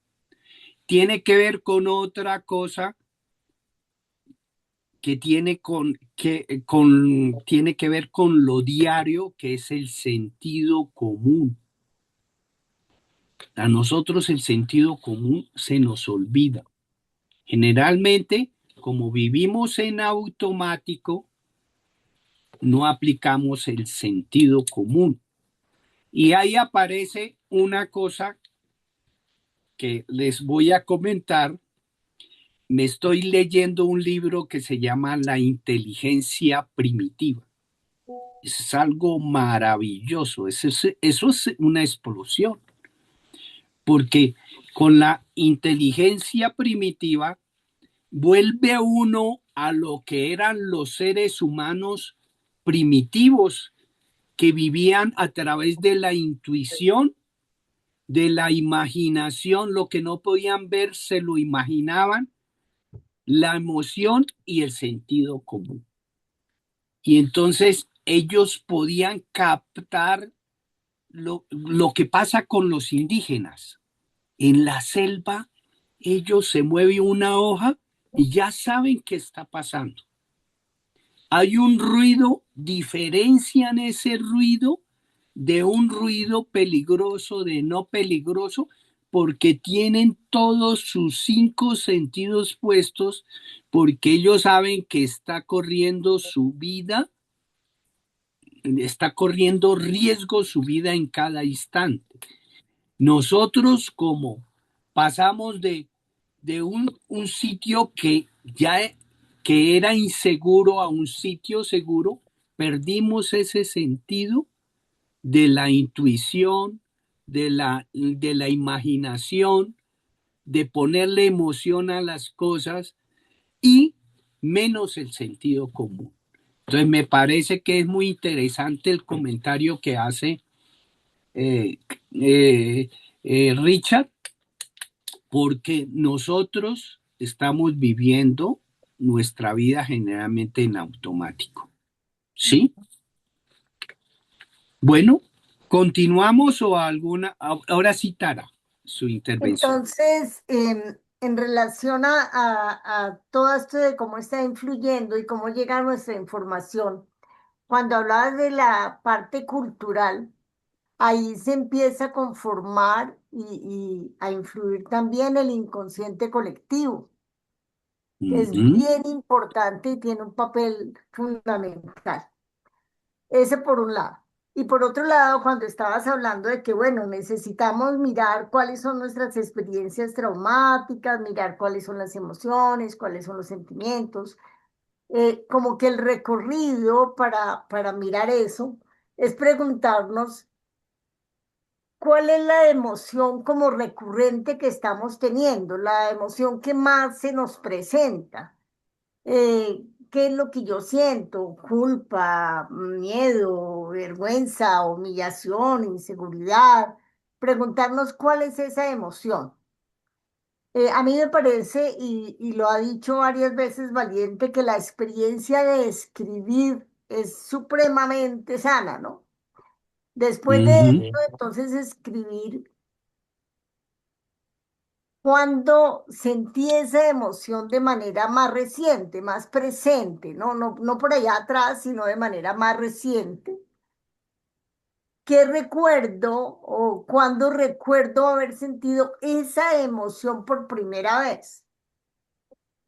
Tiene que ver con otra cosa que tiene que ver con lo diario, que es el sentido común. A nosotros el sentido común se nos olvida. Generalmente, como vivimos en automático, no aplicamos el sentido común. Y ahí aparece una cosa que les voy a comentar. Me estoy leyendo un libro que se llama La inteligencia primitiva. Es algo maravilloso, eso es una explosión, porque con la inteligencia primitiva vuelve uno a lo que eran los seres humanos primitivos que vivían a través de la intuición, de la imaginación, lo que no podían ver se lo imaginaban, la emoción y el sentido común. Y entonces ellos podían captar lo que pasa con los indígenas. En la selva, ellos se mueven una hoja y ya saben qué está pasando. Hay un ruido, diferencian ese ruido de un ruido peligroso, de no peligroso, porque tienen todos sus 5 sentidos puestos, porque ellos saben que está corriendo su vida, está corriendo riesgo su vida en cada instante. Nosotros como pasamos de un sitio que era inseguro a un sitio seguro, perdimos ese sentido de la intuición, de la imaginación, de ponerle emoción a las cosas y menos el sentido común. Entonces me parece que es muy interesante el comentario que hace eh, eh, Richard, porque nosotros estamos viviendo nuestra vida generalmente en automático. ¿Sí? Bueno, continuamos o alguna, ahora sí, Tara, su intervención. Entonces, en relación a todo esto de cómo está influyendo y cómo llega nuestra información, cuando hablabas de la parte cultural, ahí se empieza a conformar y a influir también el inconsciente colectivo, que es Ujú. bien importante y tiene un papel fundamental. Ese por un lado. Y por otro lado, cuando estabas hablando de que, bueno, necesitamos mirar cuáles son nuestras experiencias traumáticas, mirar cuáles son las emociones, cuáles son los sentimientos, como que el recorrido para mirar eso es preguntarnos cuál es la emoción como recurrente que estamos teniendo, la emoción que más se nos presenta. ¿Qué es lo que yo siento? Culpa, miedo, vergüenza, humillación, inseguridad. Preguntarnos cuál es esa emoción. A mí me parece, y lo ha dicho varias veces Valiente, que la experiencia de escribir es supremamente sana, ¿no? Después de Ujú. esto, entonces escribir cuando sentí esa emoción de manera más reciente, más presente, no por allá atrás, sino de manera más reciente. ¿Qué recuerdo o cuándo recuerdo haber sentido esa emoción por primera vez?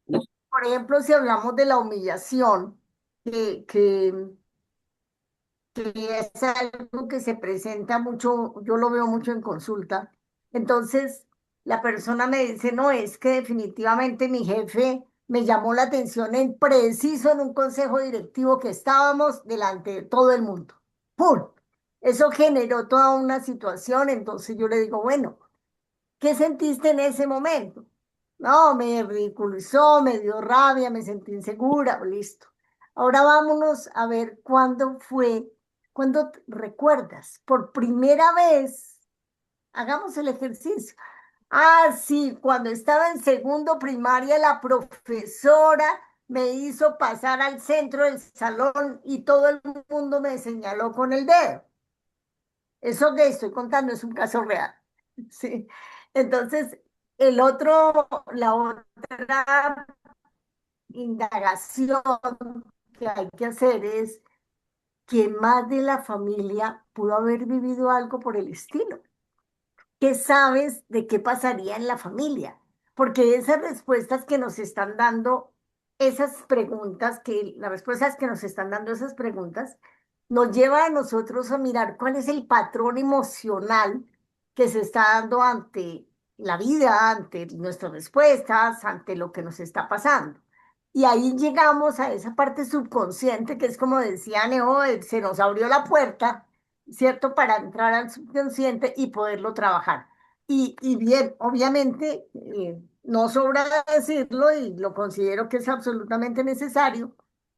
Por ejemplo, si hablamos de la humillación, que es algo que se presenta mucho, yo lo veo mucho en consulta. Entonces, la persona me dice, no, es que definitivamente mi jefe me llamó la atención en preciso en un consejo directivo que estábamos delante de todo el mundo. ¡Pum! Eso generó toda una situación, entonces yo le digo, bueno, ¿qué sentiste en ese momento? No, me ridiculizó, me dio rabia, me sentí insegura, listo. Ahora vámonos a ver cuándo fue cuando recuerdas por primera vez, hagamos el ejercicio. Ah, sí, cuando estaba en segundo primaria, la profesora me hizo pasar al centro del salón y todo el mundo me señaló con el dedo. Eso que estoy contando es un caso real. Sí. Entonces, la otra indagación que hay que hacer es quién más de la familia pudo haber vivido algo por el estilo. ¿Qué sabes de qué pasaría en la familia? Porque esas respuestas que nos están dando, las respuestas que nos están dando esas preguntas, nos lleva a nosotros a mirar cuál es el patrón emocional que se está dando ante la vida, ante nuestras respuestas, ante lo que nos está pasando. Y ahí llegamos a esa parte subconsciente que es como decía Neo, se nos abrió la puerta, ¿cierto? Para entrar al subconsciente y poderlo trabajar. Y bien, obviamente, no sobra decirlo y lo considero que es absolutamente necesario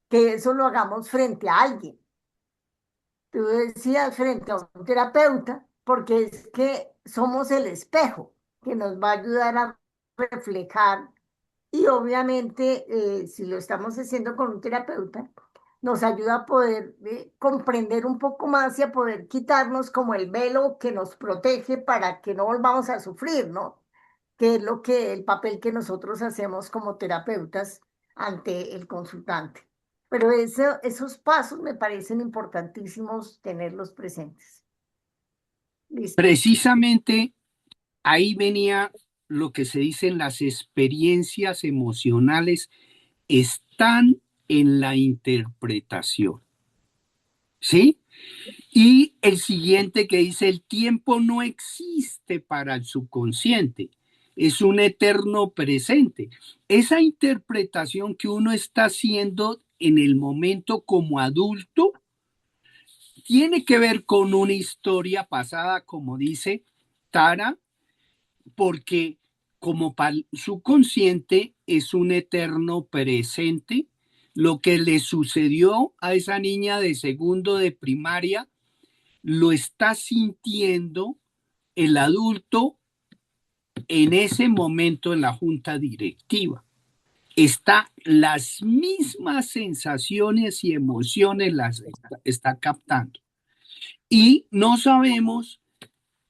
que eso lo hagamos frente a alguien. Tú decías frente a un terapeuta, porque es que somos el espejo que nos va a ayudar a reflejar y obviamente, si lo estamos haciendo con un terapeuta, nos ayuda a poder comprender un poco más y a poder quitarnos como el velo que nos protege para que no volvamos a sufrir, ¿no? Que es el papel que nosotros hacemos como terapeutas ante el consultante. Pero esos pasos me parecen importantísimos tenerlos presentes. Listo. Precisamente ahí venía lo que se dice: las experiencias emocionales están en la interpretación, ¿sí? Y el siguiente que dice: el tiempo no existe para el subconsciente, es un eterno presente. Esa interpretación que uno está haciendo en el momento como adulto tiene que ver con una historia pasada, como dice Tara, porque como para el subconsciente es un eterno presente. Lo que le sucedió a esa niña de segundo de primaria lo está sintiendo el adulto en ese momento en la junta directiva. Las mismas sensaciones y emociones las está captando. Y no sabemos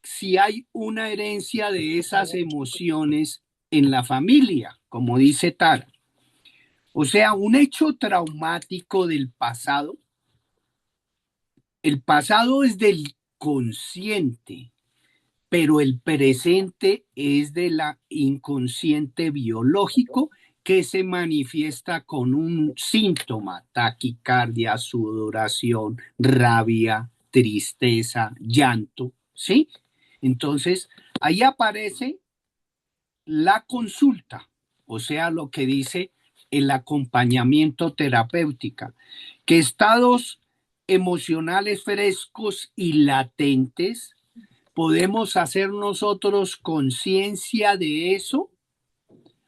si hay una herencia de esas emociones en la familia, como dice Tara. O sea, un hecho traumático del pasado. El pasado es del consciente, pero el presente es de la inconsciente biológico que se manifiesta con un síntoma: taquicardia, sudoración, rabia, tristeza, llanto, ¿sí? Entonces, ahí aparece la consulta, o sea, lo que dice el acompañamiento terapéutico, que estados emocionales frescos y latentes podemos hacer nosotros conciencia de eso,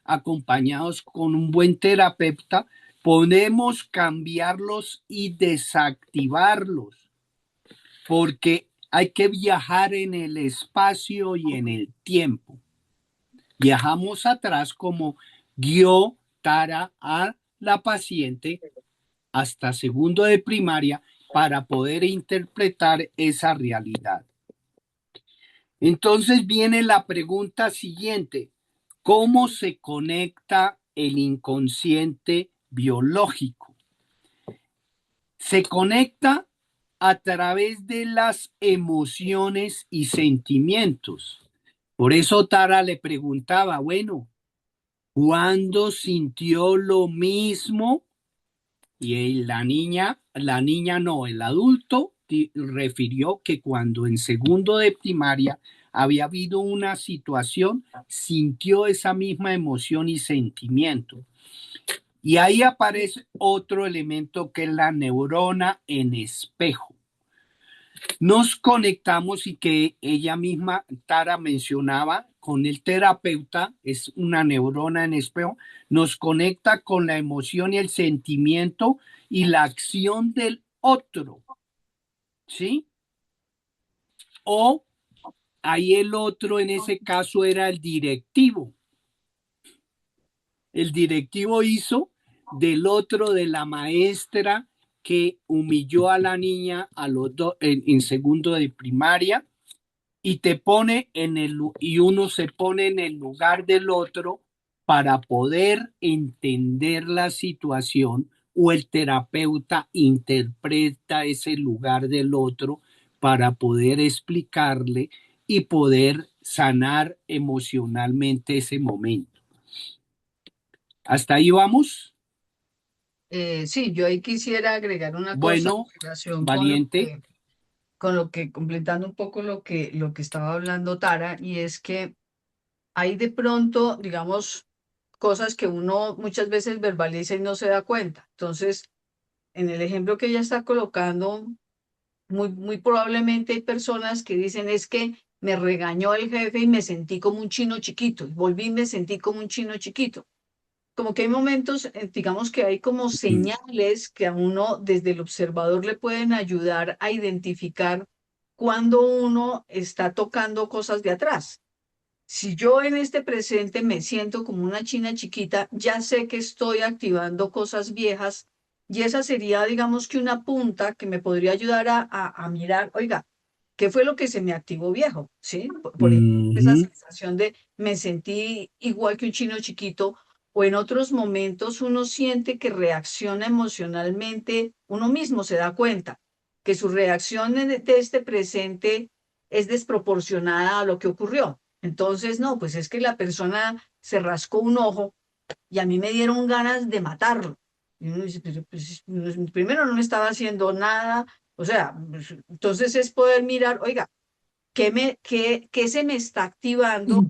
acompañados con un buen terapeuta, podemos cambiarlos y desactivarlos, porque hay que viajar en el espacio y en el tiempo. Viajamos atrás, como guió Tara a la paciente hasta segundo de primaria para poder interpretar esa realidad. Entonces viene la pregunta siguiente: ¿cómo se conecta el inconsciente biológico? Se conecta a través de las emociones y sentimientos. Por eso Tara le preguntaba, bueno, ¿cuándo sintió lo mismo? Y el adulto refirió que cuando en segundo de primaria había habido una situación, sintió esa misma emoción y sentimiento. Y ahí aparece otro elemento que es la neurona en espejo. Nos conectamos, y que ella misma, Tara, mencionaba con el terapeuta, es una neurona en espejo, nos conecta con la emoción y el sentimiento y la acción del otro. ¿sí? O ahí el otro en ese caso era el directivo. El directivo hizo del otro de la maestra que humilló a la niña a los en segundo de primaria y te pone y uno se pone en el lugar del otro para poder entender la situación, o el terapeuta interpreta ese lugar del otro para poder explicarle y poder sanar emocionalmente ese momento. ¿Hasta ahí vamos? Sí, yo ahí quisiera agregar una cosa Bueno, en relación valiente. completando un poco lo que estaba hablando Tara, y es que hay de pronto, digamos, cosas que uno muchas veces verbaliza y no se da cuenta. Entonces, en el ejemplo que ella está colocando, muy probablemente hay personas que dicen es que me regañó el jefe y me sentí como un chino chiquito, y volví y me sentí como un chino chiquito. Como que hay momentos, digamos que hay como señales que a uno desde el observador le pueden ayudar a identificar cuando uno está tocando cosas de atrás. Si yo en este presente me siento como una china chiquita, ya sé que estoy activando cosas viejas, y esa sería, digamos que una punta que me podría ayudar a mirar, oiga, ¿qué fue lo que se me activó viejo? ¿Sí? Por ejemplo, esa Ujú. sensación de me sentí igual que un chino chiquito, o en otros momentos uno siente que reacciona emocionalmente, uno mismo se da cuenta que su reacción de este presente es desproporcionada a lo que ocurrió. Entonces, no, pues es que la persona se rascó un ojo y a mí me dieron ganas de matarlo. Y uno dice, pues, primero no me estaba haciendo nada, o sea, pues, entonces es poder mirar, oiga, ¿qué se me está activando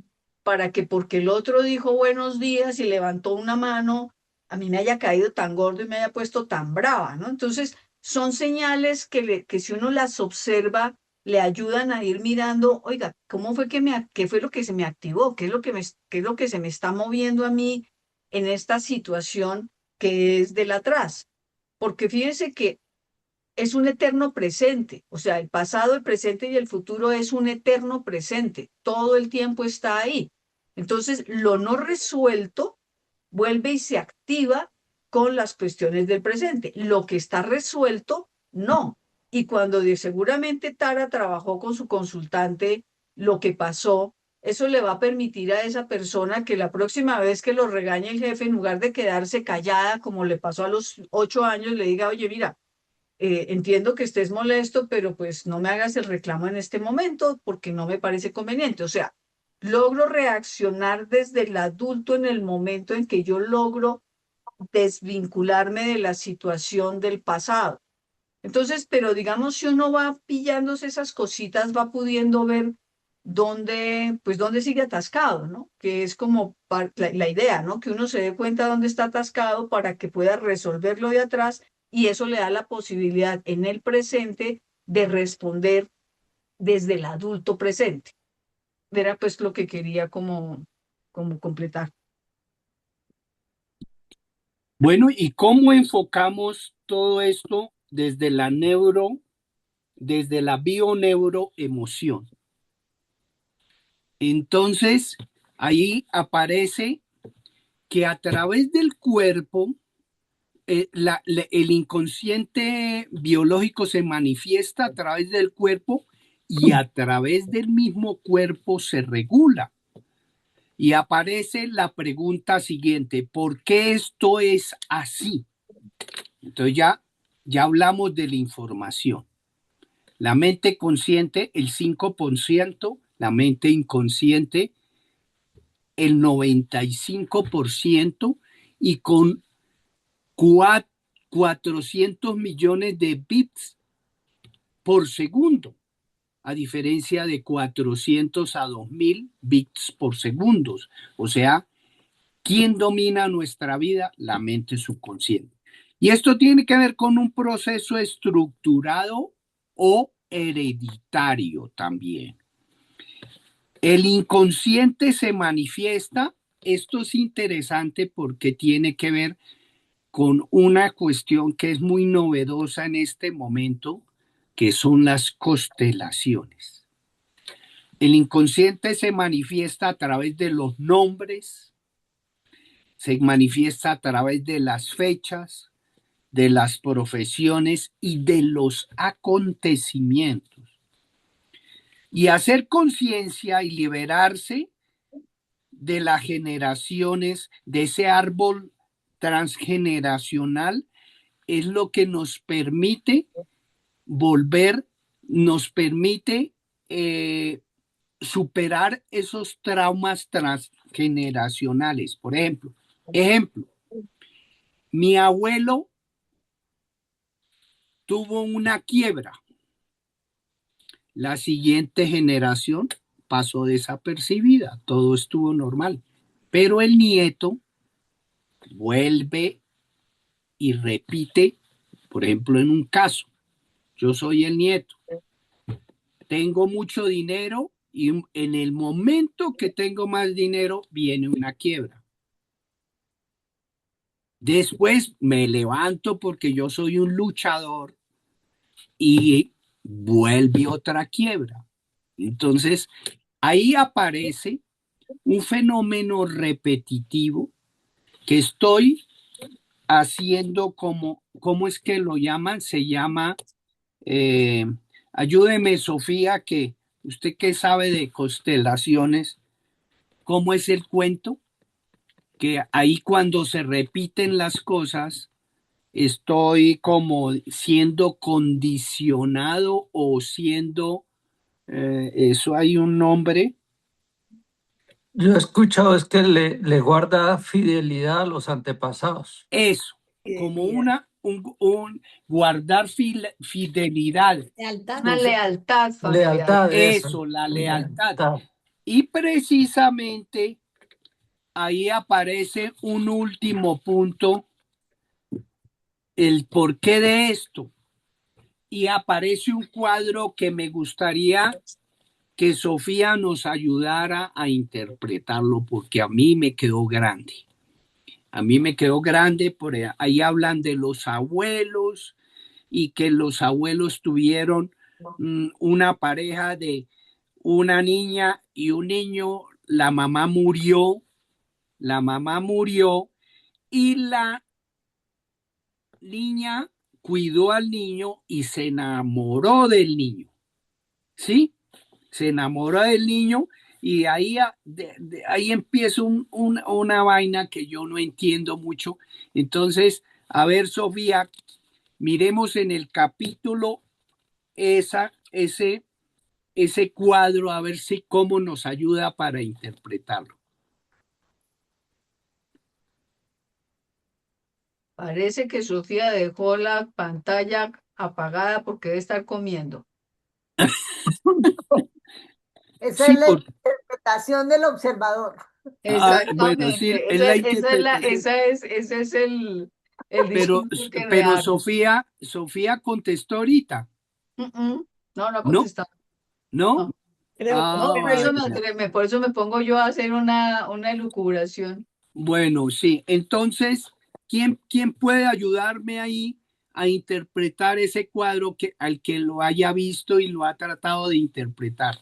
para que porque el otro dijo buenos días y levantó una mano, a mí me haya caído tan gordo y me haya puesto tan brava, ¿no? Entonces, son señales que si uno las observa, le ayudan a ir mirando, oiga, ¿cómo fue qué fue lo que se me activó? ¿Qué es lo qué es lo que se me está moviendo a mí en esta situación que es del atrás? Porque fíjense que es un eterno presente, o sea, el pasado, el presente y el futuro es un eterno presente, todo el tiempo está ahí. Entonces, lo no resuelto vuelve y se activa con las cuestiones del presente. Lo que está resuelto, no. Y cuando seguramente Tara trabajó con su consultante lo que pasó, eso le va a permitir a esa persona que la próxima vez que lo regañe el jefe, en lugar de quedarse callada, como le pasó a los 8 años, le diga, oye, mira, entiendo que estés molesto, pero pues no me hagas el reclamo en este momento porque no me parece conveniente. O sea, logro reaccionar desde el adulto en el momento en que yo logro desvincularme de la situación del pasado. Entonces, pero digamos, si uno va pillándose esas cositas, va pudiendo ver pues dónde sigue atascado, ¿no? Que es como la idea, ¿no? Que uno se dé cuenta dónde está atascado para que pueda resolverlo de atrás, y eso le da la posibilidad en el presente de responder desde el adulto presente. Era pues lo que quería como completar. Bueno, ¿y cómo enfocamos todo esto desde la bioneuroemoción? Entonces, ahí aparece que a través del cuerpo, el inconsciente biológico se manifiesta a través del cuerpo y a través del mismo cuerpo se regula. Y aparece la pregunta siguiente: ¿por qué esto es así? Entonces ya hablamos de la información. La mente consciente, el 5%, la mente inconsciente, el 95%, y con 400 millones de bits por segundo, a diferencia de 400 a 2000 bits por segundo. O sea, ¿quién domina nuestra vida? La mente subconsciente. Y esto tiene que ver con un proceso estructurado o hereditario también. El inconsciente se manifiesta. Esto es interesante porque tiene que ver con una cuestión que es muy novedosa en este momento, que son las constelaciones. El inconsciente se manifiesta a través de los nombres, se manifiesta a través de las fechas, de las profesiones y de los acontecimientos. Y hacer conciencia y liberarse de las generaciones, de ese árbol transgeneracional, es lo que nos permite volver, nos permite superar esos traumas transgeneracionales. Por ejemplo, mi abuelo tuvo una quiebra. La siguiente generación pasó desapercibida, todo estuvo normal. Pero el nieto vuelve y repite, por ejemplo, en un caso, yo soy el nieto, tengo mucho dinero y en el momento que tengo más dinero viene una quiebra. Después me levanto porque yo soy un luchador y vuelve otra quiebra. Entonces, ahí aparece un fenómeno repetitivo que estoy haciendo ¿cómo es que lo llaman? Se llama, ayúdeme Sofía, que usted que sabe de constelaciones, ¿cómo es el cuento? Que ahí cuando se repiten las cosas, estoy como siendo condicionado o siendo, eso hay un nombre. Yo he escuchado es que le guarda fidelidad a los antepasados. Eso, como un guardar fidelidad. Una lealtad familiar. Lealtad, Eso, la lealtad. Y precisamente ahí aparece un último punto, el porqué de esto. Y aparece un cuadro que me gustaría que Sofía nos ayudara a interpretarlo, porque a mí me quedó grande. A mí me quedó grande, por ahí hablan de los abuelos y que los abuelos tuvieron una pareja de una niña y un niño, la mamá murió y la niña cuidó al niño y se enamoró del niño, ¿sí? Se enamoró del niño y ahí empieza una vaina que yo no entiendo mucho. Entonces, a ver, Sofía, miremos en el capítulo ese cuadro, a ver si cómo nos ayuda para interpretarlo. Parece que Sofía dejó la pantalla apagada porque debe estar comiendo. Esa Sí, es la interpretación del observador. bueno, sí, Exactamente. es la Ese es el discurso que pero rehace. Sofía contestó ahorita, No, no ha ¿no? contestado. ¿No? No. Creo que No, Bueno. por eso me pongo yo a hacer una elucubración. Bueno, sí. Entonces, ¿quién puede ayudarme ahí a interpretar ese cuadro al que lo haya visto y lo ha tratado de interpretar?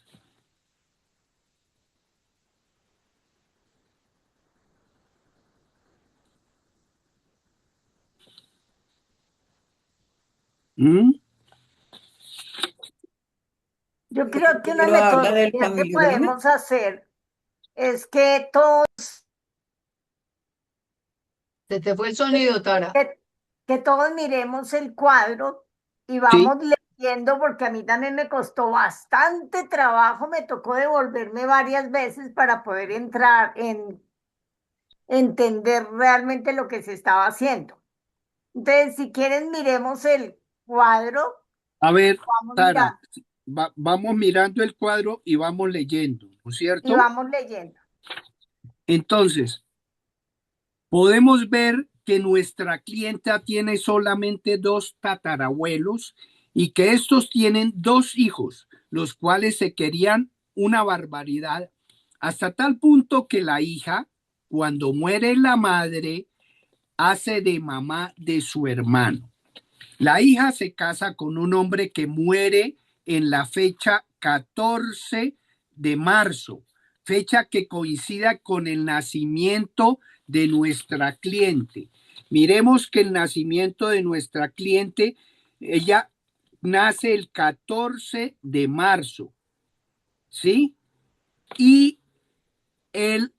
¿Mm? Yo creo que una Pero habla del metodología que familiograma. podemos hacer es que todos, Se te fue el sonido, Tara. que todos miremos el cuadro y Sí, vamos leyendo, porque a mí también me costó bastante trabajo, me tocó devolverme varias veces para poder entrar en entender realmente lo que se estaba haciendo. Entonces, si quieren, miremos el cuadro, a ver, vamos Tara, mirando vamos mirando el cuadro y vamos leyendo, ¿no es y cierto? vamos leyendo. Entonces, podemos ver que nuestra clienta tiene solamente 2 tatarabuelos y que estos tienen 2 hijos, los cuales se querían una barbaridad, hasta tal punto que la hija, cuando muere la madre, hace de mamá de su hermano. La hija se casa con un hombre que muere en la fecha 14 de marzo, fecha que coincida con el nacimiento de nuestra cliente. Miremos que el nacimiento de nuestra cliente, ella nace el 14 de marzo, ¿sí? Y el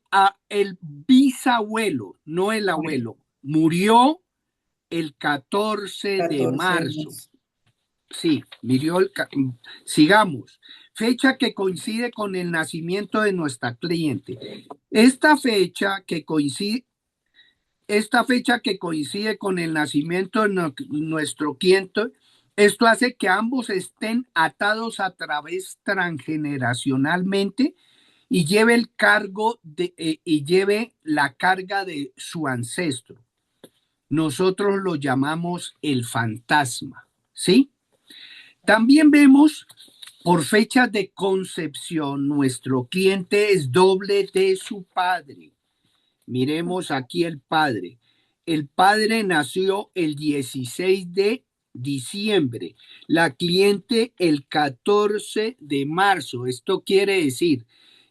bisabuelo, no el abuelo, murió el 14 de 14 de marzo. marzo. Sí, sigamos. Fecha que coincide con el nacimiento de nuestra cliente. Esta fecha que coincide con el nacimiento de nuestro cliente, esto hace que ambos estén atados a través transgeneracionalmente y lleve la carga de su ancestro. Nosotros lo llamamos el fantasma, ¿sí? También vemos por fechas de concepción, nuestro cliente es doble de su padre. Miremos aquí el padre. El padre nació el 16 de diciembre, la cliente el 14 de marzo. Esto quiere decir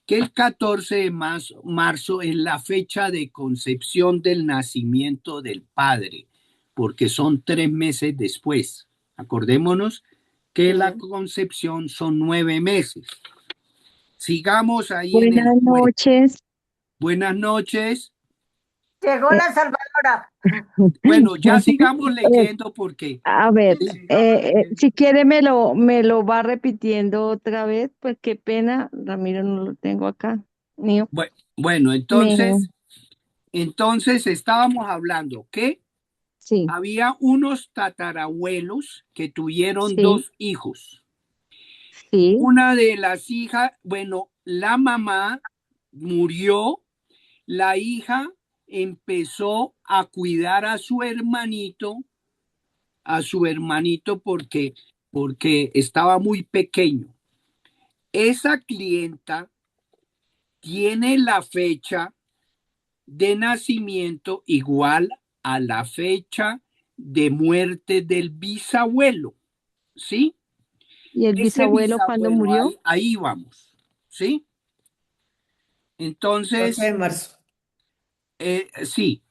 que el 14 de marzo es la fecha de concepción del nacimiento del padre, porque son 3 meses después. Acordémonos que la concepción son 9 meses. Sigamos ahí en el Buenas juego. noches. Buenas noches. Llegó la Salvadora. Bueno, ya sigamos leyendo porque A ver, sí, si quiere me lo va repitiendo otra vez, pues qué pena, Ramiro no lo tengo acá. Mío. bueno, Me, entonces estábamos hablando que sí, había unos tatarabuelos que tuvieron sí, 2 hijos. sí, Una de las hijas, bueno, la mamá murió, la hija empezó a cuidar a su hermanito porque estaba muy pequeño. Esa clienta tiene la fecha de nacimiento igual a la fecha de muerte del bisabuelo, ¿sí? ¿y el Ese bisabuelo cuándo bisabuelo, murió? ahí vamos, ¿sí? 14 de Entonces, marzo. sí,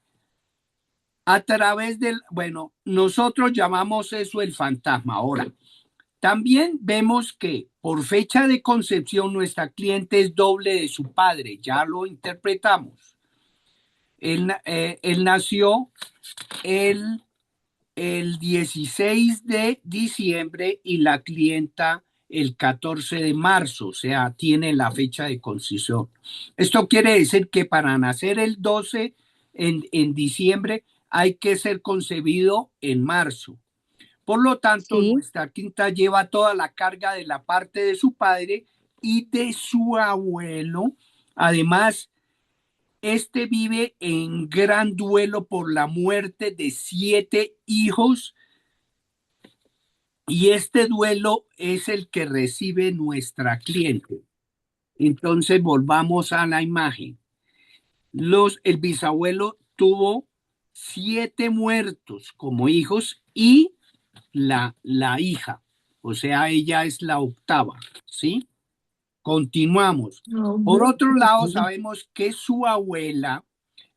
a través bueno, nosotros llamamos eso el fantasma. Ahora, también vemos que por fecha de concepción nuestra cliente es doble de su padre, ya lo interpretamos. Él nació el, el 16 de diciembre y la clienta el 14 de marzo, o sea, tiene la fecha de concepción. Esto quiere decir que para nacer el 12 en diciembre hay que ser concebido en marzo. Por lo tanto, Sí, nuestra quinta lleva toda la carga de la parte de su padre y de su abuelo. Además, este vive en gran duelo por la muerte de 7 hijos y este duelo es el que recibe nuestra cliente. Entonces, volvamos a la imagen. El bisabuelo tuvo 7 muertos como hijos y la hija, o sea, ella es la octava, ¿sí? Continuamos. Por otro lado, sabemos que su abuela,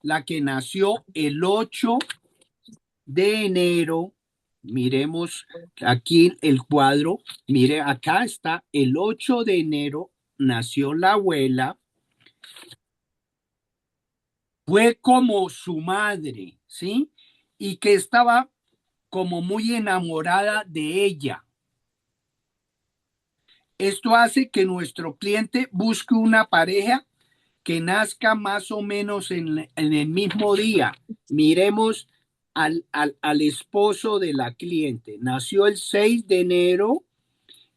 la que nació el 8 de enero, miremos aquí el cuadro, mire, acá está, el 8 de enero nació la abuela, fue como su madre, ¿sí? Y que estaba como muy enamorada de ella. Esto hace que nuestro cliente busque una pareja que nazca más o menos en el mismo día. Miremos al esposo de la cliente. Nació el 6 de enero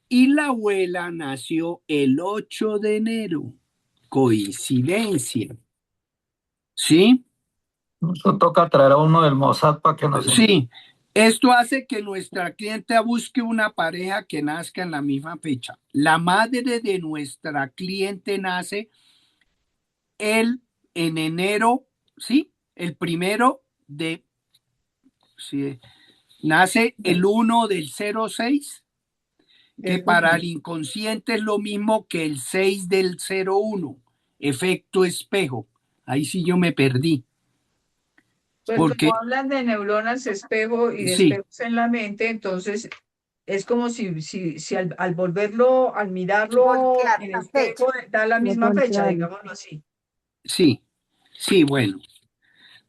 y la abuela nació el 8 de enero. Coincidencia. ¿Sí? Eso toca traer a uno del Mossad para que nos... Sí. Esto hace que nuestra cliente busque una pareja que nazca en la misma fecha. La madre de nuestra cliente nace en enero, ¿sí? El primero de, sí, Nace el 1 del 06, que Del para uno. el inconsciente es lo mismo que el 6 del 01, efecto espejo. Ahí sí yo me perdí, Pues porque como hablan de neuronas espejo y de sí, espejos en la mente, entonces es como si al volverlo, al mirarlo Voltear en la fecha. espejo, da la Lo misma fecha, contrario. digámoslo así. sí, sí, bueno.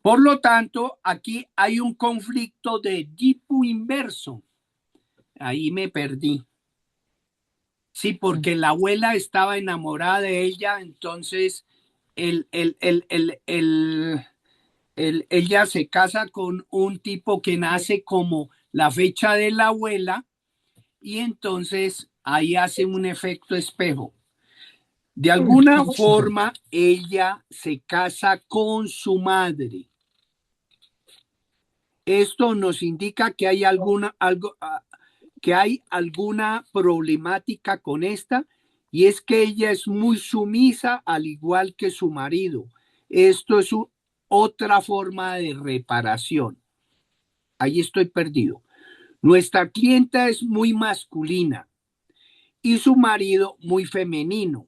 Por lo tanto, aquí hay un conflicto de tipo inverso. Ahí me perdí. Sí, porque la abuela estaba enamorada de ella, entonces el, el, el, el, el, ella se casa con un tipo que nace como la fecha de la abuela y entonces ahí hace un efecto espejo. De alguna forma, ella se casa con su madre. Esto nos indica que hay que hay alguna problemática con esta, y es que ella es muy sumisa al igual que su marido. Esto es otra forma de reparación. Ahí estoy perdido. Nuestra clienta es muy masculina y su marido muy femenino,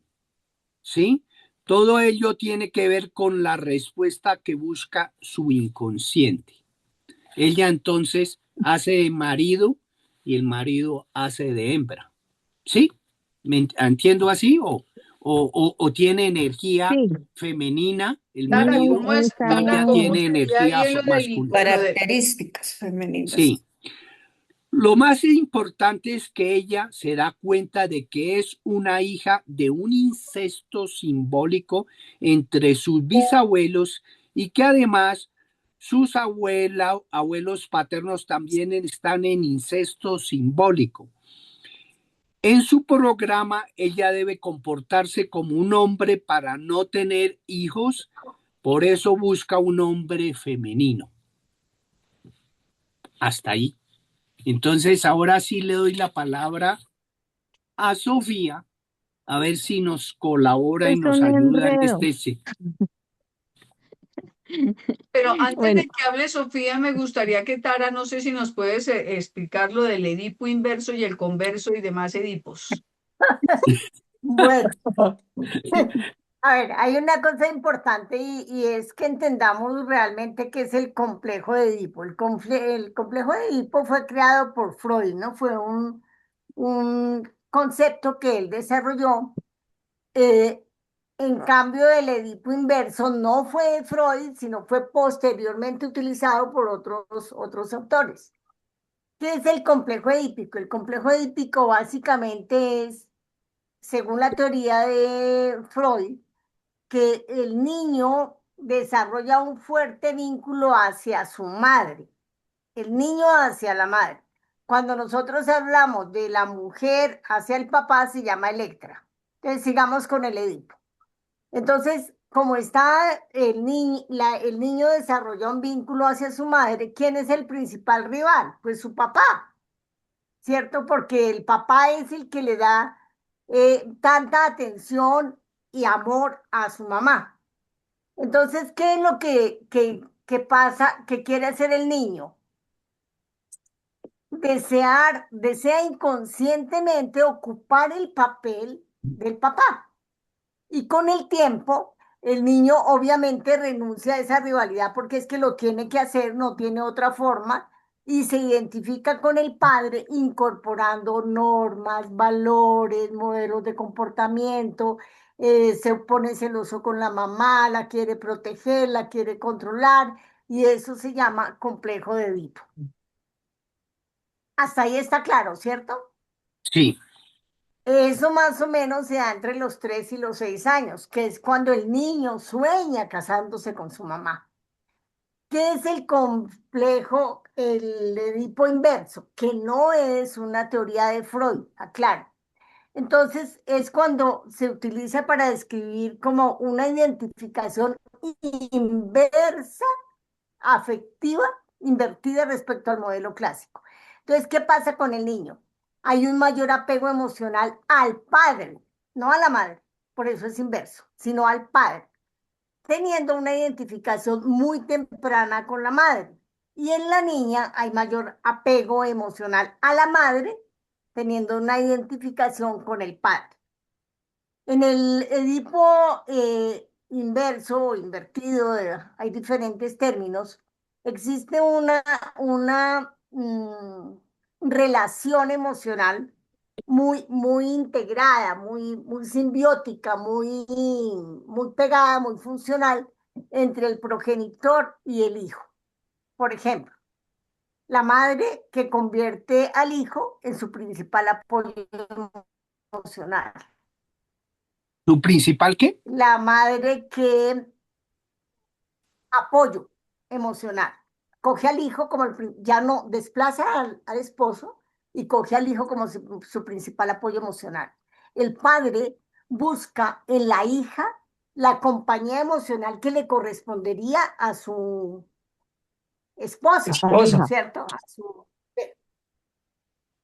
¿sí? Todo ello tiene que ver con la respuesta que busca su inconsciente. Ella entonces hace de marido y el marido hace de hembra. ¿Sí? ¿Me entiendo así? ¿O tiene energía Sí, femenina el Tara, marido y Tara, ella ¿cómo estamos, tiene sería energía bien masculina? Características femeninas. Sí. Lo más importante es que ella se da cuenta de que es una hija de un incesto simbólico entre sus bisabuelos y que además sus abuelos paternos también están en incesto simbólico. En su programa, ella debe comportarse como un hombre para no tener hijos, por eso busca un hombre femenino. Hasta ahí. Entonces, ahora sí le doy la palabra a Sofía, a ver si nos colabora y es nos un ayuda en enredo. este. Sí. Pero antes Bueno, de que hable Sofía, me gustaría que Tara, no sé si nos puedes explicar lo del Edipo inverso y el converso y demás Edipos. Bueno, a ver, hay una cosa importante y es que entendamos realmente qué es el complejo de Edipo. El complejo de Edipo fue creado por Freud, ¿no? Fue un concepto que él desarrolló. Eh, en cambio, el Edipo inverso no fue de Freud, sino fue posteriormente utilizado por otros autores. ¿Qué es el complejo edípico? El complejo edípico básicamente es, según la teoría de Freud, que el niño desarrolla un fuerte vínculo hacia su madre, el niño hacia la madre. Cuando nosotros hablamos de la mujer hacia el papá, se llama Electra. Entonces, sigamos con el Edipo. Entonces, como está el niño desarrolla un vínculo hacia su madre, ¿quién es el principal rival? Pues su papá, ¿cierto? Porque el papá es el que le da tanta atención y amor a su mamá. Entonces, ¿qué es lo que pasa, que quiere hacer el niño? Desea inconscientemente ocupar el papel del papá. Y con el tiempo, el niño obviamente renuncia a esa rivalidad porque es que lo tiene que hacer, no tiene otra forma, y se identifica con el padre incorporando normas, valores, modelos de comportamiento, se pone celoso con la mamá, la quiere proteger, la quiere controlar, y eso se llama complejo de Edipo. Hasta ahí está claro, ¿cierto? Sí, Eso más o menos se da entre los 3 y los 6 años, que es cuando el niño sueña casándose con su mamá. ¿Qué es el complejo, el Edipo inverso? Que no es una teoría de Freud, aclaro. Entonces, es cuando se utiliza para describir como una identificación inversa, afectiva, invertida respecto al modelo clásico. Entonces, ¿qué pasa con el niño? Hay un mayor apego emocional al padre, no a la madre, por eso es inverso, sino al padre, teniendo una identificación muy temprana con la madre Y en la niña hay mayor apego emocional a la madre, teniendo una identificación con el padre. En el Edipo inverso o invertido, hay diferentes términos, existe una relación emocional muy integrada, muy simbiótica, muy pegada, muy funcional entre el progenitor y el hijo. Por ejemplo, la madre que convierte al hijo en su principal apoyo emocional. ¿Tu principal qué? La madre que apoyo emocional. Coge al hijo como ya no desplaza al esposo y coge al hijo como su principal apoyo emocional. El padre busca en la hija la compañía emocional que le correspondería a su esposa, Esposa. ¿cierto?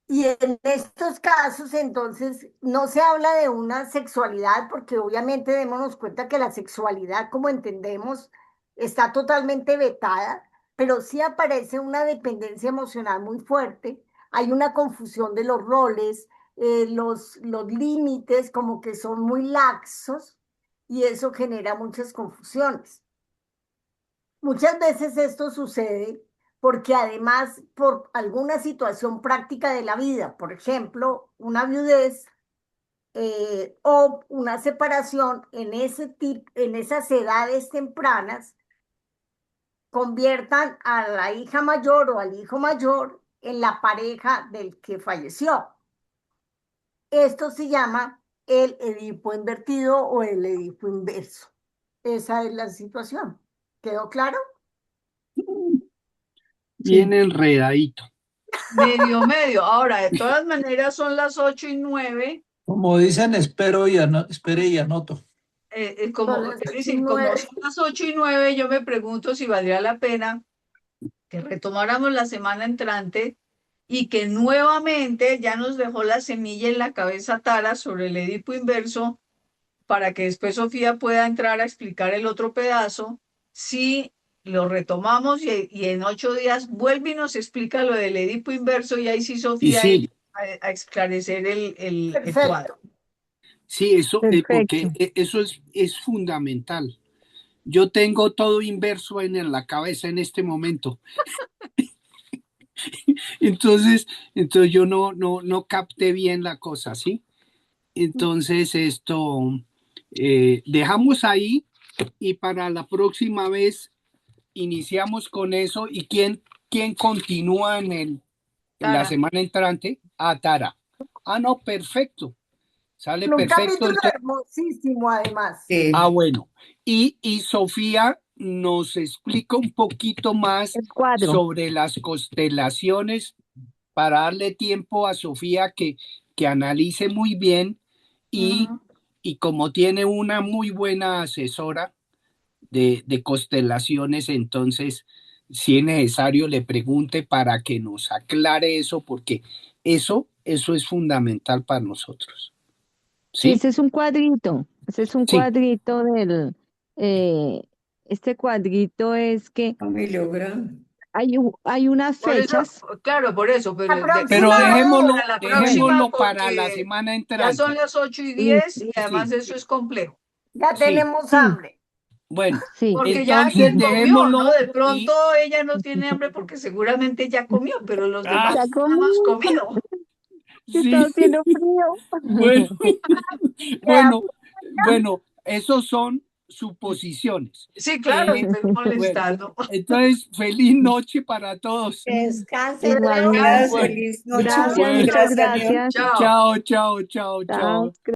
Y en estos casos, entonces, no se habla de una sexualidad, porque obviamente démonos cuenta que la sexualidad, como entendemos, está totalmente vetada, pero sí aparece una dependencia emocional muy fuerte. Hay una confusión de los roles, los límites como que son muy laxos y eso genera muchas confusiones. Muchas veces esto sucede porque además por alguna situación práctica de la vida, por ejemplo, una viudez o una separación en esas edades tempranas, conviertan a la hija mayor o al hijo mayor en la pareja del que falleció. Esto se llama el Edipo invertido o el Edipo inverso. Esa es la situación. ¿Quedó claro? Bien enredadito. Medio. Ahora, de todas maneras, son las 8:09. Como dicen, espere y anoto. Como, Son las es decir, como 9. son las 8:09, yo me pregunto si valdría la pena que retomáramos la semana entrante y que nuevamente ya nos dejó la semilla en la cabeza Tara sobre el Edipo inverso para que después Sofía pueda entrar a explicar el otro pedazo. Si lo retomamos y en 8 días vuelve y nos explica lo del Edipo inverso y ahí sí Y Sofía sí, a esclarecer el Perfecto. cuadro. sí, eso, porque Perfecto. eso es fundamental. Yo tengo todo inverso en la cabeza en este momento. Entonces yo no capté bien la cosa, ¿sí? Entonces dejamos ahí y para la próxima vez iniciamos con eso. ¿Y quién continúa en la Tara. semana entrante? Tara. No, perfecto. Sale Un perfecto. capítulo Entonces, hermosísimo, además. bueno. Y Sofía nos explica un poquito más El cuadro. sobre las constelaciones para darle tiempo a Sofía que analice muy bien y, Ujú. y como tiene una muy buena asesora de constelaciones, entonces, si es necesario, le pregunte para que nos aclare eso, porque eso es fundamental para nosotros. Sí, ¿Sí? ese es un cuadrito. Ese es un Sí. cuadrito eh, este cuadrito es que Familiograma. hay unas Por eso, fechas. claro, por eso, La Pero próxima vez, para la próxima dejémoslo para la porque semana ya son entrante. las 8:10 y además Sí, eso es complejo. ya sí. tenemos Sí, hambre. Bueno, sí. Porque ya entonces quien comió, ¿no? dejémoslo De pronto y ella no tiene hambre porque seguramente ya comió, pero los demás ah, Ya no hemos comí, comido. que está sí, haciendo frío. bueno, Quedamos bueno, esos son suposiciones. Sí, claro, estoy Bueno, molestando. entonces feliz noche para todos. Que descansen Gracias, Igualmente. Bueno, feliz noche. Gracias, bueno, muchas Gracias, Daniel. gracias. Chao. chao, chao, chao, chao. Chao.